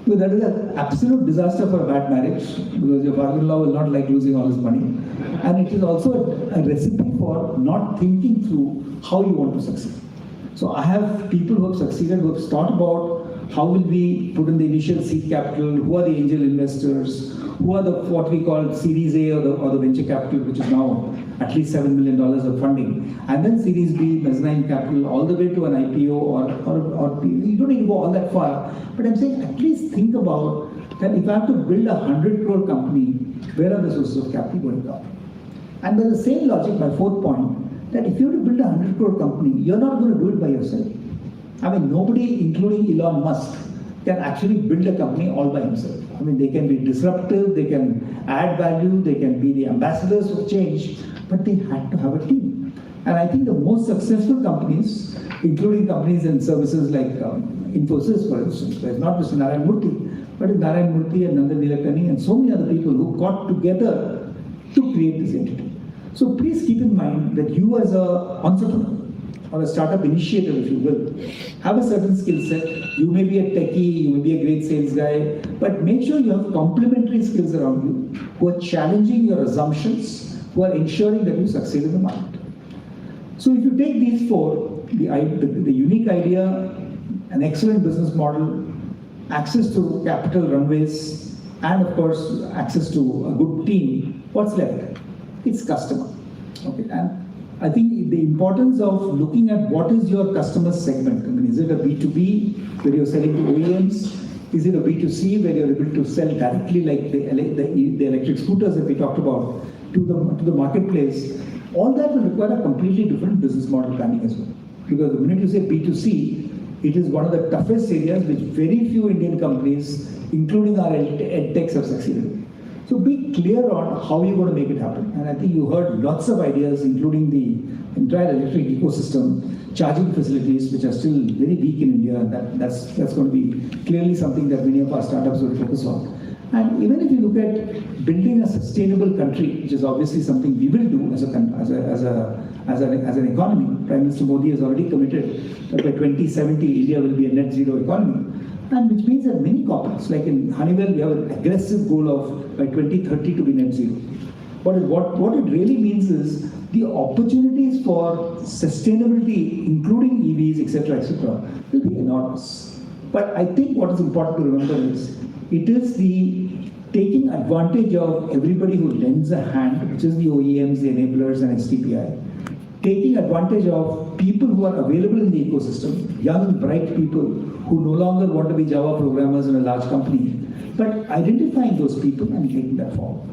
So that is an absolute disaster for a bad marriage because your father-in-law will not like losing all his money. And it is also a recipe for not thinking through how you want to succeed. So I have people who have succeeded, who have thought about how will we put in the initial seed capital, who are the angel investors, who are the what we call Series A or the venture capital, which is now at least $7 million of funding, and then Series B, mezzanine capital, all the way to an IPO or you don't need to go all that far. But I'm saying at least think about that if I have to build a 100 crore company, where are the sources of capital going to come? And by the same logic, my fourth point, that if you have to build a 100 crore company, you're not going to do it by yourself. I mean, nobody, including Elon Musk, can actually build a company all by himself. I mean, they can be disruptive, they can add value, they can be the ambassadors of change, but they had to have a team. And I think the most successful companies, including companies and services like Infosys, for instance, where it's not just Narayan Murthy, but it's Narayan Murthy and Nandan Nilekani and so many other people who got together to create this entity. So please keep in mind that you as an entrepreneur, or a startup initiator, if you will, have a certain skill set. You may be a techie, you may be a great sales guy, but make sure you have complementary skills around you who are challenging your assumptions, who are ensuring that you succeed in the market. So if you take these four, the unique idea, an excellent business model, access to capital runways, and of course, access to a good team, what's left? It's customer. Okay, and I think the importance of looking at what is your customer segment. I mean, is it a B2B where you're selling to OEMs? Is it a B2C where you're able to sell directly like the electric scooters that we talked about to the marketplace? All that will require a completely different business model planning as well. Because the minute you say B2C, it is one of the toughest areas which very few Indian companies, including our edtechs, have succeeded in. So be clear on how you're going to make it happen. And I think you heard lots of ideas, including the entire electric ecosystem, charging facilities, which are still very weak in India. And that's going to be clearly something that many of our startups will focus on. And even if you look at building a sustainable country, which is obviously something we will do as an economy, Prime Minister Modi has already committed that by 2070, India will be a net zero economy. And which means that many corporates, like in Honeywell, we have an aggressive goal of by 2030 to be net zero. But what it really means is the opportunities for sustainability, including EVs, etc., will be enormous. But I think what is important to remember is, it is the taking advantage of everybody who lends a hand, which is the OEMs, the enablers and STPI, taking advantage of people who are available in the ecosystem, young, bright people who no longer want to be Java programmers in a large company, but identifying those people and taking that forward.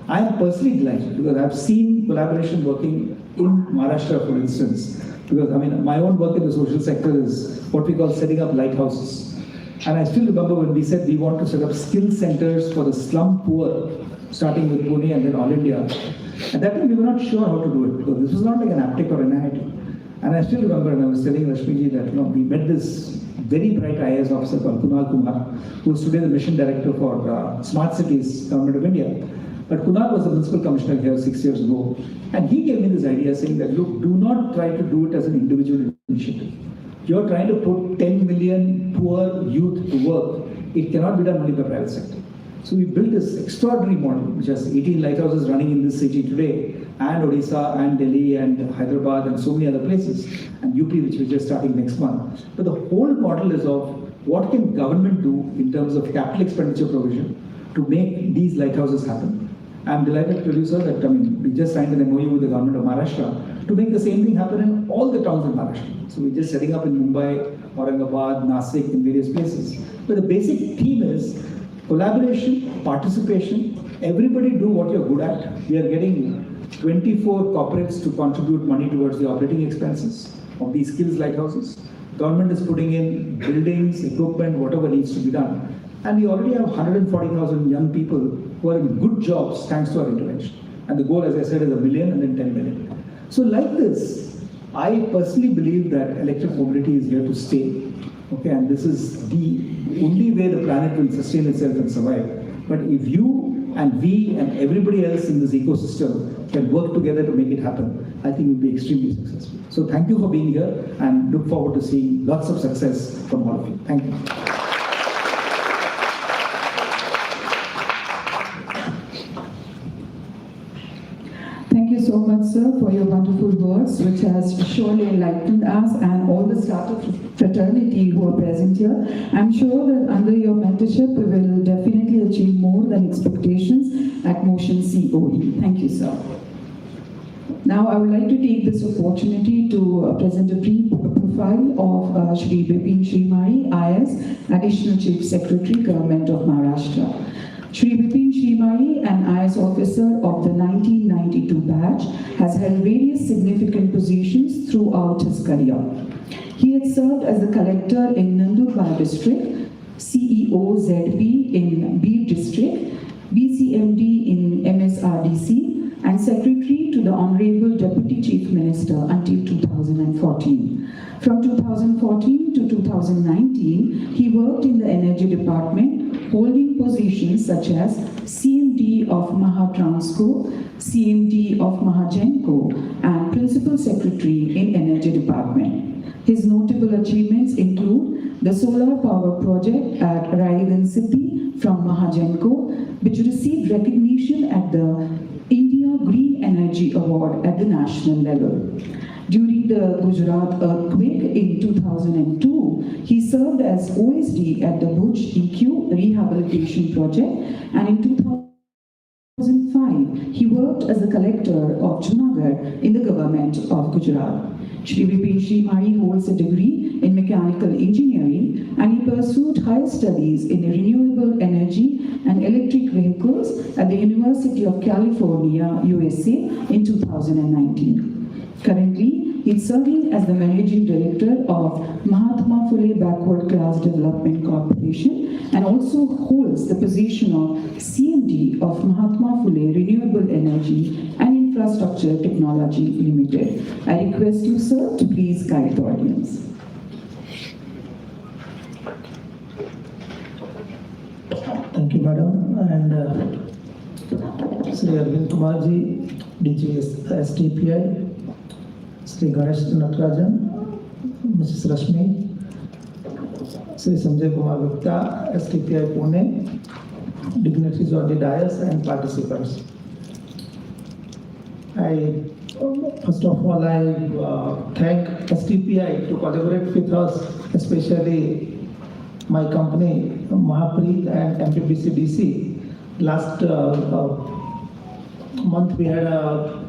I am personally delighted because I've seen collaboration working in Maharashtra, for instance, because I mean, my own work in the social sector is what we call setting up lighthouses. And I still remember when we said we want to set up skill centers for the slum poor, starting with Pune and then all India. At that time, we were not sure how to do it because this was not like an aptech or an IIT. And I still remember, and I was telling Rashmiji that we met this very bright IAS officer called Kunal Kumar, who is today the mission director for Smart Cities, Government of India. But Kunal was the municipal commissioner here 6 years ago, and he gave me this idea saying that, look, do not try to do it as an individual initiative. You're trying to put 10 million poor youth to work. It cannot be done only by private sector. So we built this extraordinary model, which has 18 lighthouses running in this city today, and Odisha, and Delhi, and Hyderabad, and so many other places, and UP, which we're just starting next month. But the whole model is of what can government do in terms of capital expenditure provision to make these lighthouses happen. I'm delighted to tell you, sir, that we just signed an MOU with the government of Maharashtra to make the same thing happen in all the towns in Maharashtra. So we're just setting up in Mumbai, Aurangabad, Nasik, in various places. But the basic theme is collaboration, participation, everybody do what you're good at. We are getting 24 corporates to contribute money towards the operating expenses of these skills lighthouses. Government is putting in buildings, equipment, whatever needs to be done. And we already have 140,000 young people who are in good jobs thanks to our intervention. And the goal, as I said, is 1 million and then 10 million. So like this, I personally believe that electric mobility is here to stay. Okay, and this is the only way the planet will sustain itself and survive. But if you and we and everybody else in this ecosystem can work together to make it happen, I think we'll be extremely successful. So thank you for being here and look forward to seeing lots of success from all of you. Thank you.
Thank you so much, sir, for your wonderful words, which has surely enlightened us and all the startup fraternity who are present here. I'm sure that under your mentorship, we will definitely achieve more than expectations at Motion COE. Thank you, sir. Now, I would like to take this opportunity to present a brief profile of Shri Bipin Shrimari, IS, Additional Chief Secretary, Government of Maharashtra. Shri Bipin Shrimari, an IS officer of the 1992 batch, has held various significant positions throughout his career. He had served as the collector in Nandurbar district, CEO ZP in Beed district, BCMD in MSRDC, and secretary to the Honorable Deputy Chief Minister until 2014. From 2014 to 2019, he worked in the Energy Department, holding positions such as CMD of Mahatransco, CMD of Mahagenco, and Principal Secretary in Energy Department. His notable achievements include the solar power project at Raigan City from Mahagenco, which received recognition at the India Green Energy Award at the national level. During the Gujarat earthquake in 2002, he served as OSD at the Bhuj EQ Rehabilitation Project, and in 2005, he worked as the collector of Junagadh in the government of Gujarat. Shri Bipin Shrimari holds a degree in mechanical engineering, and he pursued higher studies in renewable energy and electric vehicles at the University of California, USA in 2019. Currently, he is serving as the Managing Director of Mahatma Phule Backward Class Development Corporation and also holds the position of CMD of Mahatma Phule Renewable Energy and Infrastructure Technology Limited. I request you, sir, to please guide the audience.
Thank you, madam. And Sri Arvind Kumarji, DGS STPI, Sri Ganesh Natarajan, Mrs. Rashmi, Sri Sanjay Kumar Gupta, STPI Pune, dignitaries of the dais and participants. First of all, I thank STPI to collaborate with us, especially my company, Mahapreet and MPPC-DC. Last month we had a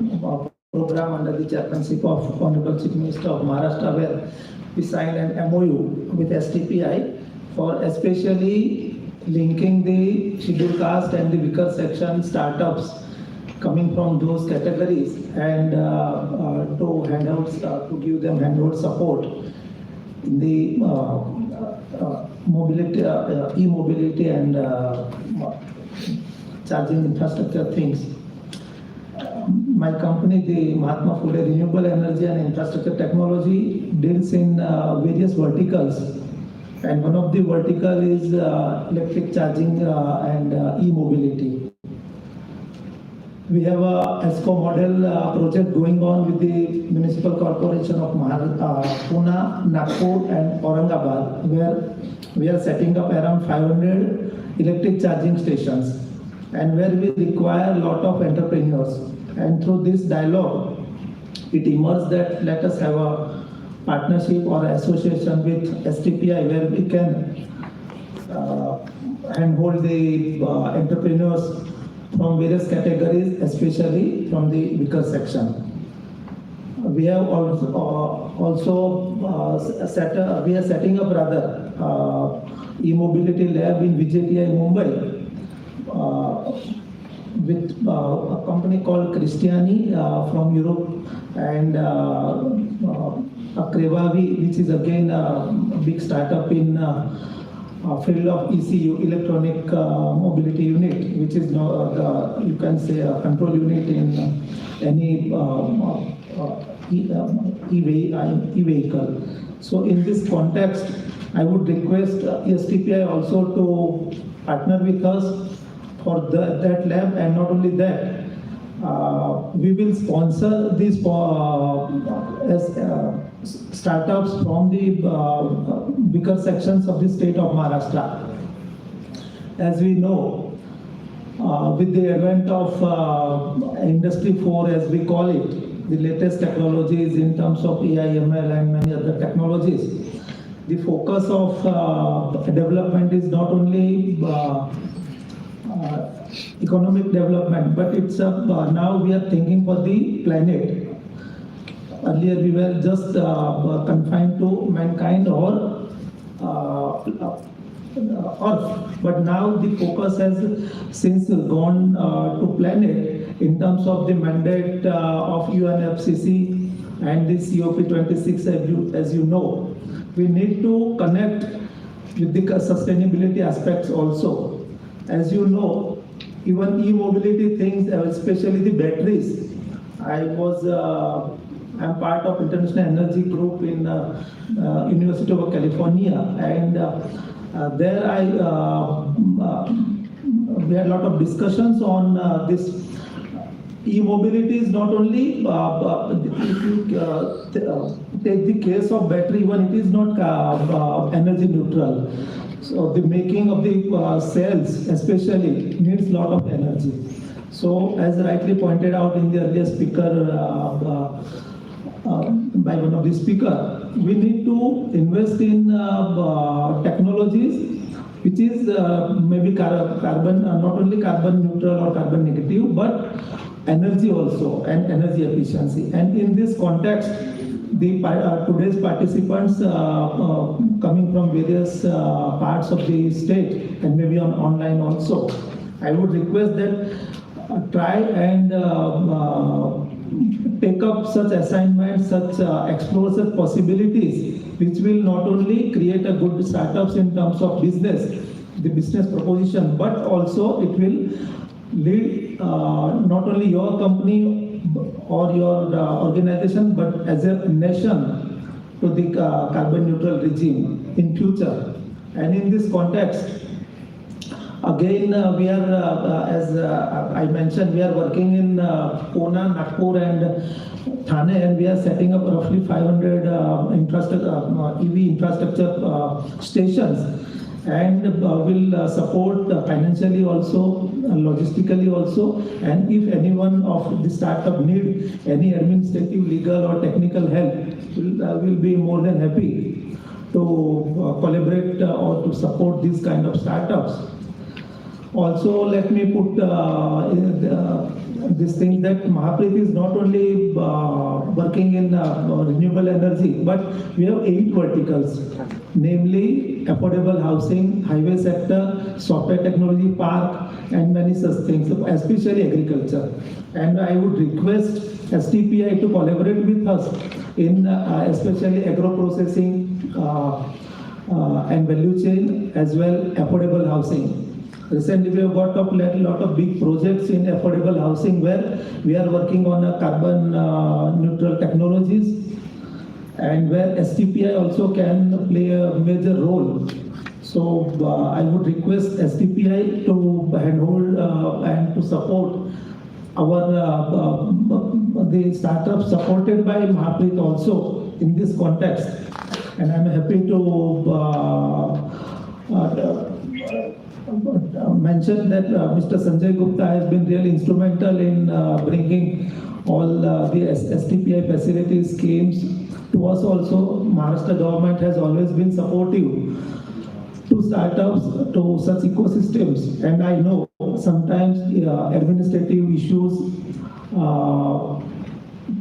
program under the chairmanship of Honorable Chief Minister of Maharashtra, where we signed an MOU with STPI for especially linking the scheduled caste and the weaker section startups coming from those categories, and to give them handhold support in the mobility, e-mobility and charging infrastructure things. My company, the Mahatma Phule Renewable Energy and Infrastructure Technology, deals in various verticals, and one of the vertical is electric charging and e-mobility. We have a ESCO model project going on with the Municipal Corporation of Pune, Nagpur and Aurangabad, where we are setting up around 500 electric charging stations, and where we require a lot of entrepreneurs. And through this dialogue, it emerged that let us have a partnership or association with STPI, where we can handhold the entrepreneurs from various categories, especially from the weaker section. We have also we are setting up e-mobility lab in VJTI Mumbai with a company called Christiani from Europe, and Krevavi, which is again a big startup in field of ECU, electronic mobility unit, which is you can say a control unit in any e-vehicle. So in this context, I would request STPI also to partner with us for that lab, and not only that, we will sponsor these startups from the weaker sections of the state of Maharashtra. As we know, with the advent of Industry 4, as we call it, the latest technologies in terms of AI, ML and many other technologies, the focus of development is not only economic development, but it's now we are thinking for the planet. Earlier we were just confined to mankind or Earth, but now the focus has since gone to planet in terms of the mandate of UNFCCC and the COP26. As you know, we need to connect with the sustainability aspects also. As you know, even e-mobility things, especially the batteries. I'm part of International Energy Group in University of California, and there we had a lot of discussions on this. E-mobility is not only, if you take the case of battery, even it is not energy neutral. So the making of the cells especially needs a lot of energy. So as rightly pointed out in the earlier speaker, by one of the speaker, we need to invest in technologies which is maybe carbon, not only carbon neutral or carbon negative, but energy also and energy efficiency. And in this context, the today's participants coming from various parts of the state and maybe online also, I would request that try and take up such assignments, explore such possibilities, which will not only create a good startups in terms of business, the business proposition, but also it will lead not only your company or your organization, but as a nation to the carbon neutral regime in future. And in this context, again, we are, as I mentioned, we are working in Pune, Nagpur and Thane, and we are setting up roughly 500 EV infrastructure stations, and will support financially also, logistically also, and if anyone of the startup need any administrative, legal or technical help, will be more than happy to collaborate or to support these kind of startups. Also, let me put this thing that Mahapreet is not only working in renewable energy, but we have 8 verticals, namely affordable housing, highway sector, software technology park, and many such things, especially agriculture. And I would request STPI to collaborate with us in especially agro processing and value chain, as well affordable housing. Recently, we have got a lot of big projects in affordable housing where we are working on a carbon neutral technologies, and where STPI also can play a major role. So I would request STPI to handhold and to support our the startups supported by Mahapreet also in this context. And I'm happy to mention that Mr. Sanjay Gupta has been really instrumental in bringing all the STPI facilities, schemes to us also. Maharashtra government has always been supportive to startups, to such ecosystems. And I know sometimes administrative issues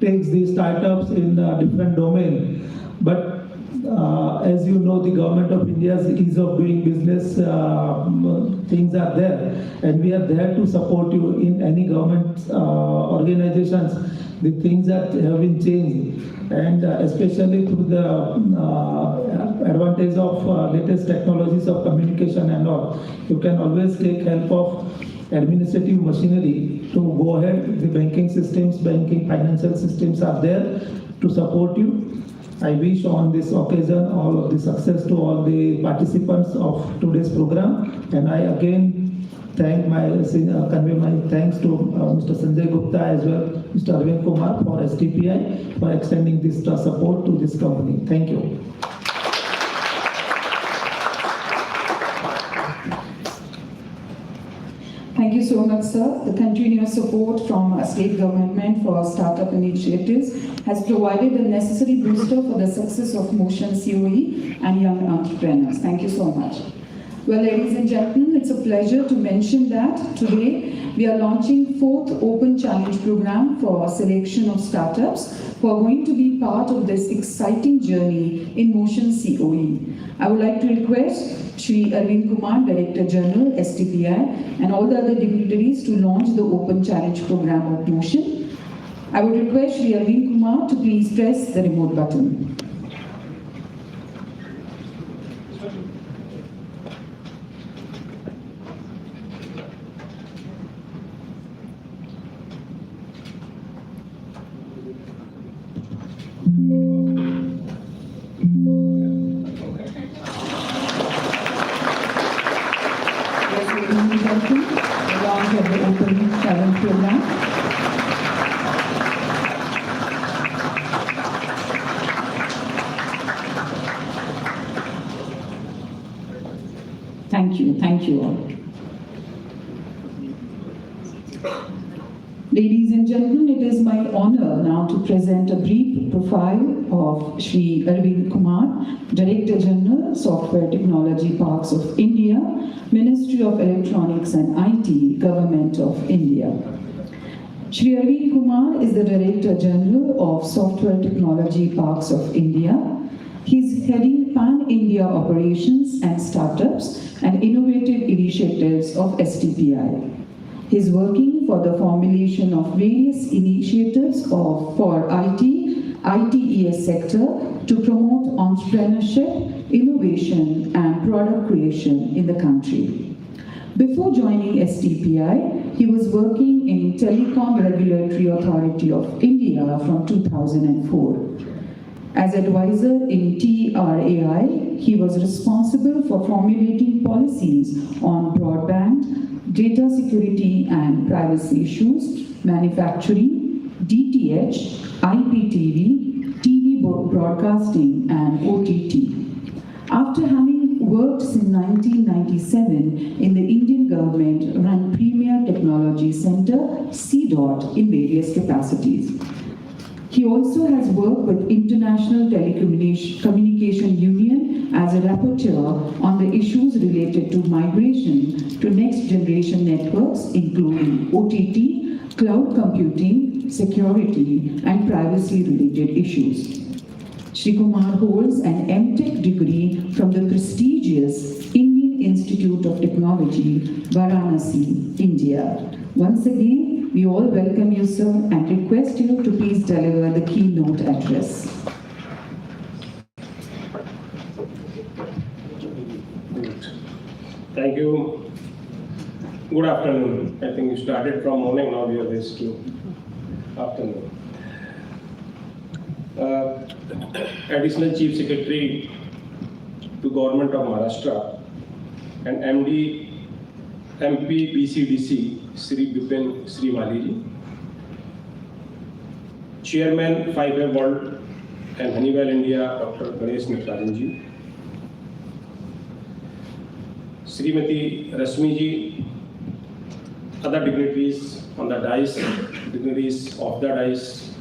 takes these startups in a different domain. But as you know, the government of India's ease of doing business things are there, and we are there to support you in any government organizations. The things that have been changed, and especially through the advantage of latest technologies of communication and all, you can always take help of administrative machinery to go ahead. The banking systems, banking financial systems are there to support you. I wish on this occasion all of the success to all the participants of today's program, and I again convey my thanks to Mr. Sanjay Gupta as well Mr. Arvind Kumar for STPI for extending this support to this company. Thank you.
Thank you so much, sir. The continuous support from state government for startup initiatives has provided the necessary booster for the success of Motion COE and young entrepreneurs. Thank you so much. Well, ladies and gentlemen, it's a pleasure to mention that today we are launching 4th Open Challenge program for selection of startups who are going to be part of this exciting journey in Motion COE. I would like to request Shri Arvind Kumar, Director General, STPI, and all the other dignitaries to launch the Open Challenge program of Motion. I would request Shri Arvind Kumar to please press the remote button. Launch of the Open Challenge program. Thank you all. Ladies and gentlemen, it is my honor now to present a brief profile of Shri Arvind Kumar, Director General, Software Technology Parks of India, Ministry of Electronics and IT, Government of India. Shri Arvind Kumar is the Director General of Software Technology Parks of India. He is heading Pan-India operations and startups and innovative initiatives of STPI. He is working for the formulation of various initiatives for ITES sector to promote entrepreneurship, innovation and product creation in the country. Before joining STPI, he was working in Telecom Regulatory Authority of India from 2004. As advisor in TRAI, he was responsible for formulating policies on broadband, data security and privacy issues, manufacturing, DTH, IPTV, TV broadcasting and OTT. After having worked since 1997 in the Indian government-run Premier Technology Center, CDOT, in various capacities. He also has worked with International Telecommunication Union as a rapporteur on the issues related to migration to next generation networks, including OTT, cloud computing, security, and privacy related issues. Shri Kumar holds an MTech degree from the prestigious Indian Institute of Technology, Varanasi, India. Once again, we all welcome you, sir, and request you to please deliver the keynote address.
Thank you. Good afternoon. I think you started from morning, now we are this to afternoon. Additional Chief Secretary to Government of Maharashtra and MD MP BCDC Sri Bipin Sri Maliji, Chairman 5 World and Honeywell India Dr. Ganesh Natarajanji, Srimati Rasmiji, other dignitaries on the dais, dignitaries of the dais,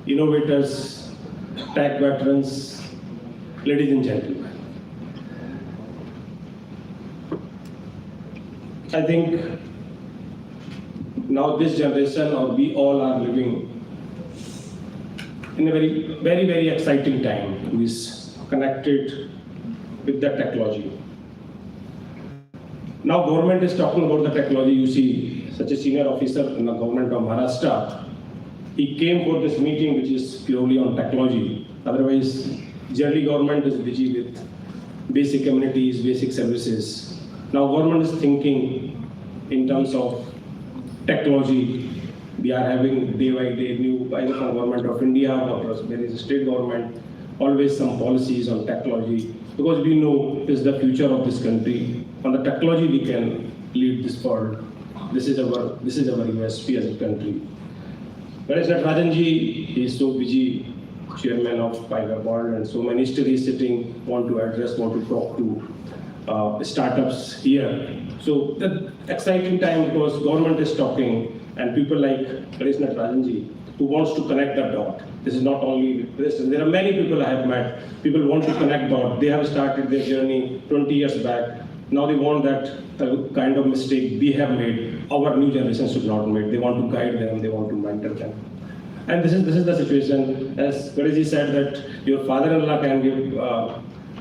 innovators, tech veterans, ladies and gentlemen. I think now this generation, or we all are living in a very exciting time who is connected with the technology. Now government is talking about the technology. You see such a senior officer in the government of Maharashtra. He came for this meeting which is purely on technology. Otherwise, generally government is busy with basic amenities, basic services. Now government is thinking in terms of technology. We are having day by day new, either from government of India or there is a state government, always some policies on technology, because we know it is the future of this country. On the technology we can lead this world. This is our USP as a country. Ganesh Natarajanji is so busy, chairman of 5 World, and so many still is sitting, want to address, want to talk to startups here. So the exciting time because government is talking and people like Ganesh Natarajanji who wants to connect the dot. This is not only this, there are many people I have met. People want to connect dot. They have started their journey 20 years back. Now they want that kind of mistake we have made, our new generation should not make. They want to guide them, they want to mentor them. And this is the situation. As Ganesh said that your father-in-law can give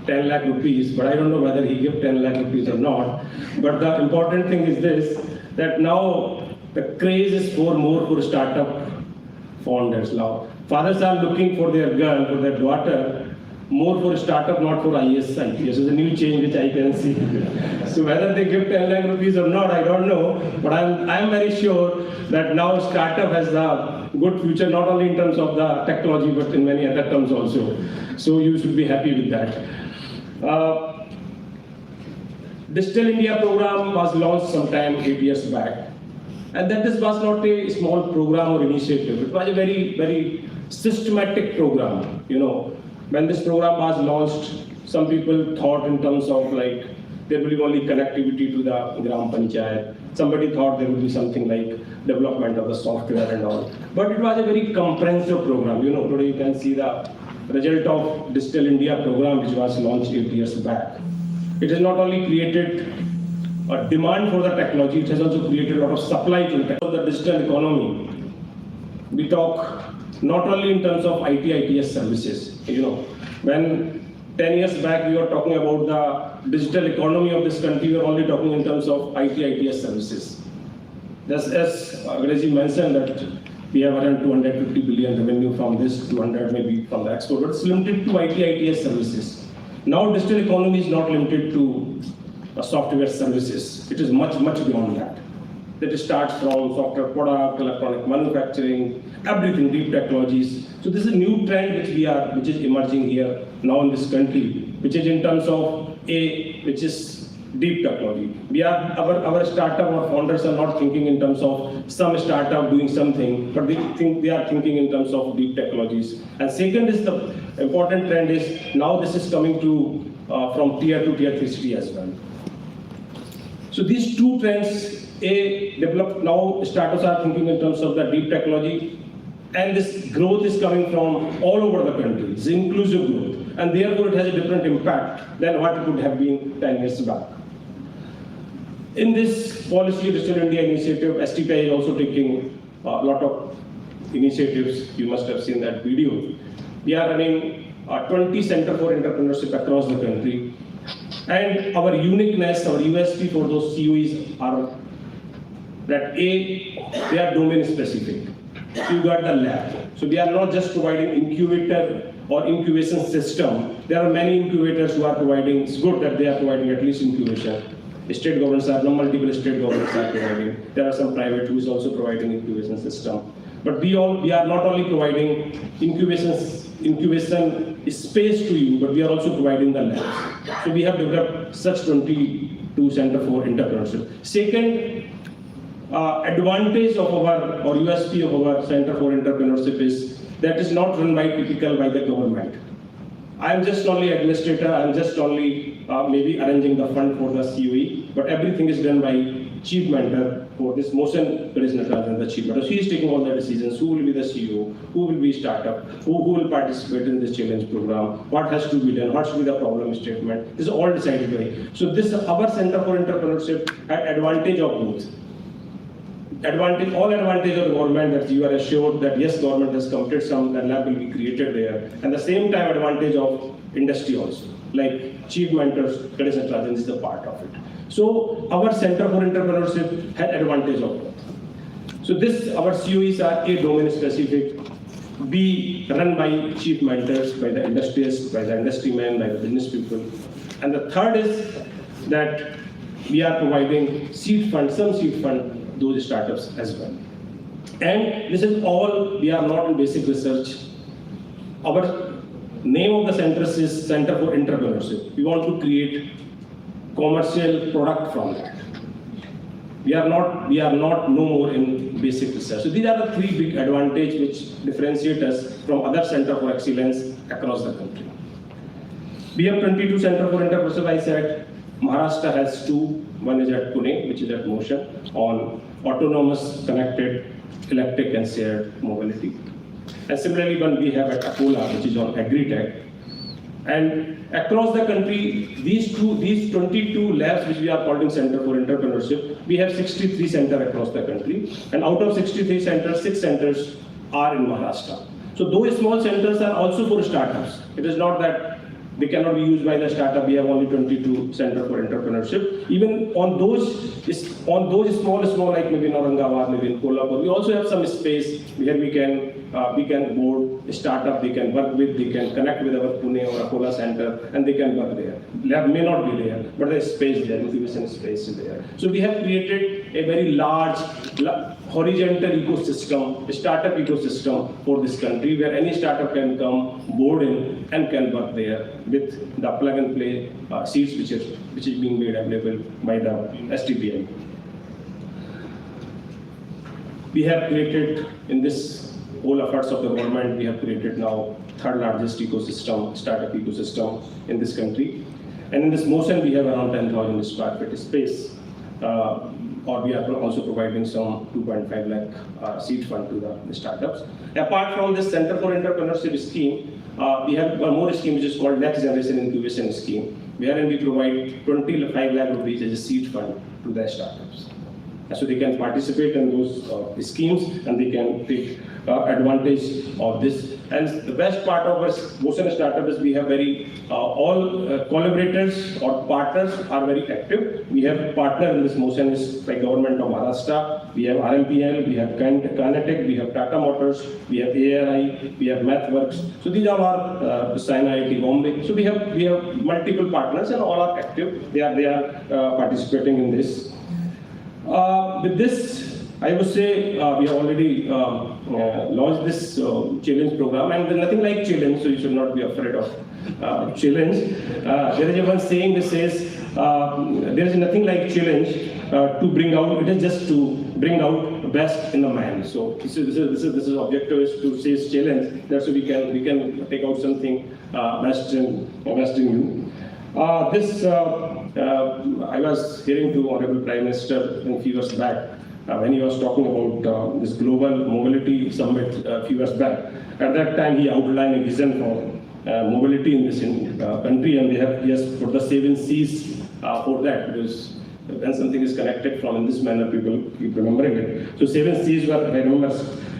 10 lakh rupees, but I don't know whether he gives 10 lakh rupees or not. But the important thing is this, that now the craze is more for startup founders now. Fathers are looking for their girl, for their daughter, more for startup, not for IS. This is a new change which I can see. So whether they give 10 lakh rupees or not, I don't know. But I'm very sure that now startup has a good future, not only in terms of the technology, but in many other terms also. So you should be happy with that. Digital India program was launched sometime 8 years back. And that this was not a small program or initiative. It was a very systematic program. You know, when this program was launched, some people thought in terms of like there will be only connectivity to the Gram Panchayat. Somebody thought there would be something like development of the software and all. But it was a very comprehensive program. You know, today you can see the result of Digital India program which was launched 8 years back. It has not only created a demand for the technology, it has also created a lot of supply to the digital economy. We talk not only in terms of ITS services. You know, when 10 years back we were talking about the digital economy of this country, we were only talking in terms of ITS services. As Ganesh mentioned that we have around 250 billion revenue from this, 200 maybe from the export, but it's limited to ITS services. Now digital economy is not limited to software services. It is much beyond that. That starts from software product, electronic manufacturing, everything, deep technologies. So this is a new trend which is emerging here now in this country, which is in terms of which is deep technology. Our startup or founders are not thinking in terms of some startup doing something, but they are thinking in terms of deep technologies. And second is the important trend is now this is coming to from tier 2, tier 3 city as well. So these two trends, develop now startups are thinking in terms of the deep technology, And this growth is coming from all over the country. It's inclusive growth. And therefore, it has a different impact than what it would have been 10 years back. In this Policy Digital India initiative, STPI is also taking a lot of initiatives. You must have seen that video. We are running 20 Center for Entrepreneurship across the country. And our uniqueness, our USP for those COEs are that they are domain specific. You got the lab. So we are not just providing incubator or incubation system. There are many incubators who are providing, it's good that they are providing at least incubation. State governments are, multiple state governments are providing. There are some private who is also providing incubation system. But we are not only providing incubation space to you, but we are also providing the labs. So we have developed such 22 Center for Entrepreneurship. Second, advantage of our, or USP of our Center for Entrepreneurship is that is not run by the government. I am just only administrator, I am just only maybe arranging the fund for the COE, but everything is done by chief mentor for this motion. There is Natarajan, the chief mentor. So he is taking all the decisions, who will be the CEO, who will be startup, who will participate in this challenge program, what has to be done, what should be the problem statement. This is all decided by. So this, our Center for Entrepreneurship had advantage of both. All advantage of the government, that you are assured that yes, government has committed some, that lab will be created there. And the same time advantage of industry also. Like chief mentors, Ganesh Natarajan is the part of it. So our Center for Entrepreneurship had advantage of both. So this, our COEs are A, domain specific, B, run by chief mentors, by the industrialists, by the industry men, by the business people. And the third is that we are providing seed fund, some seed fund, those startups as well. And this is all, we are not in basic research. Our name of the center is Center for Entrepreneurship. We want to create commercial product from that. We are not no more in basic research. So these are the three big advantages which differentiate us from other Center for Excellence across the country. We have 22 Center for Entrepreneurship, I said. Maharashtra has 2. One is at Pune, which is at Motion, on autonomous, connected, electric and shared mobility. And similarly, one we have at Akola, which is on agri-tech. And across the country, these 22 labs, which we are calling Center for Entrepreneurship, we have 63 centers across the country. And out of 63 centers, 6 centers are in Maharashtra. So those small centers are also for startups. It is not that they cannot be used by the startup. We have only 22 Center for Entrepreneurship. Even on those small, like maybe in Aurangabad, maybe in Kolhapur, we also have some space where we can board a startup, they can work with, they can connect with our Pune or Akola center, and they can work there. Lab may not be there, but there is space there, incubation space is there. So we have created a very large horizontal ecosystem, a startup ecosystem for this country, where any startup can come, board in, and can work there with the plug and play seats which is being made available by the STPI. We have created, in this whole efforts of the government, we have created now third largest ecosystem, startup ecosystem in this country. And in this motion, we have around 10,000 square feet space. Or we are also providing some 2.5 lakh seed fund to the startups. Apart from this Center for Entrepreneurship scheme, we have one more scheme which is called Next Generation Incubation Scheme, wherein we provide 25 lakh rupees as a seed fund to the startups. So they can participate in those schemes and they can take advantage of this. And the best part of our motion startup is we have all collaborators or partners are very active. We have partner in this motion is like Government of Maharashtra, we have RMPL, we have Kinetic, we have Tata Motors, we have ARI, we have MathWorks. So these are our China IIT Bombay. So we have multiple partners and all are active. They are participating in this. With this, I would say we have already launched this challenge program, and there's nothing like challenge, so you should not be afraid of challenge. There is one saying that says there is nothing like challenge to bring out. It is just to bring out the best in the man. So this is objective is to say challenge. That's so we can take out something best in you. I was hearing to Honorable Prime Minister a few years back when he was talking about this global mobility summit a few years back. At that time, he outlined a vision for mobility in this country, and he has put the 7 C's for that, because when something is connected from in this manner, people keep remembering it. So 7 C's were, I remember,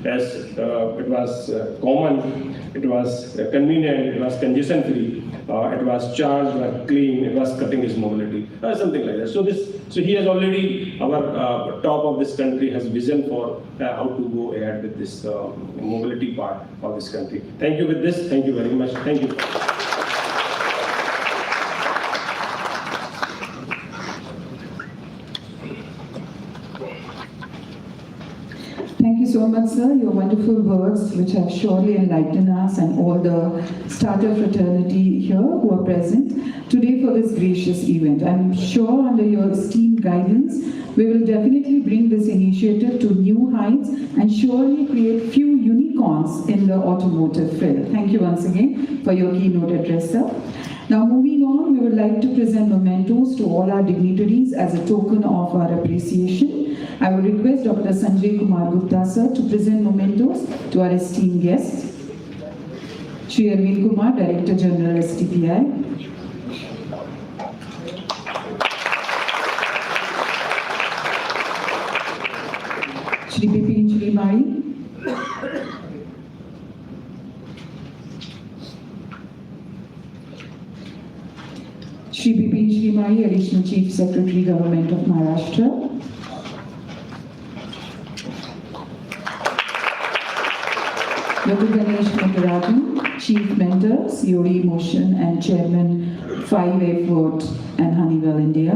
as it was common, it was convenient, it was congestion free, it was charged, it was clean, it was cutting his mobility, something like that. So he has already, our top of this country has vision for how to go ahead with this mobility part of this country. Thank you with this. Thank you very much. Thank you.
Thank you so much, sir. Your wonderful words, which have surely enlightened us and all the startup fraternity here who are present today for this gracious event. I'm sure under your esteemed guidance, we will definitely bring this initiative to new heights and surely create few unicorns in the automotive field. Thank you once again for your keynote address, sir. Now moving on, we would like to present mementos to all our dignitaries as a token of our appreciation. I will request Dr. Sanjay Kumar Gupta, sir, to present mementos to our esteemed guests. Shri Arvind Kumar, Director General, STPI. Shri Bipin Shri Mai. Shri Bipin Shri Mai, Additional Chief Secretary, Government of Maharashtra. Dr. Ganesh Natarajan, Chief Mentor, COE Motion and Chairman, 5 and Honeywell India.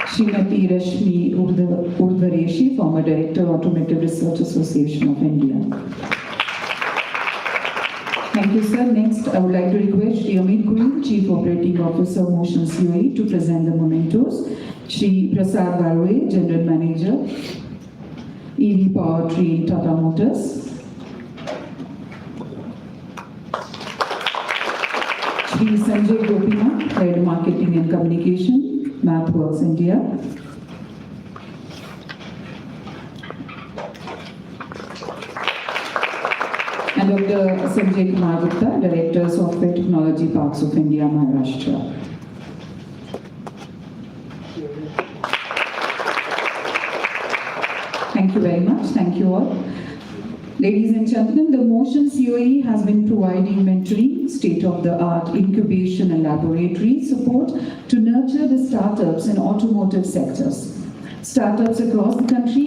Srimati Rashmi Urdhareshi, former Director, Automotive Research Association of India. Thank you, sir. Next, I would like to request Shri Amit Guru, Chief Operating Officer, Motion COE, to present the mementos. Shri Prasad Garwe, General Manager, EV Powertrain, Tata Motors. Shri Sanjay Gopinath, Head Marketing and Communication, MathWorks India. And Dr. Sanjay Kumar Gupta, Director, Software Technology Parks of India, Maharashtra. Thank you very much. Thank you all. Ladies and gentlemen, the Motion COE has been providing mentoring, state-of-the-art incubation and laboratory support to nurture the startups in automotive sectors. Startups across the country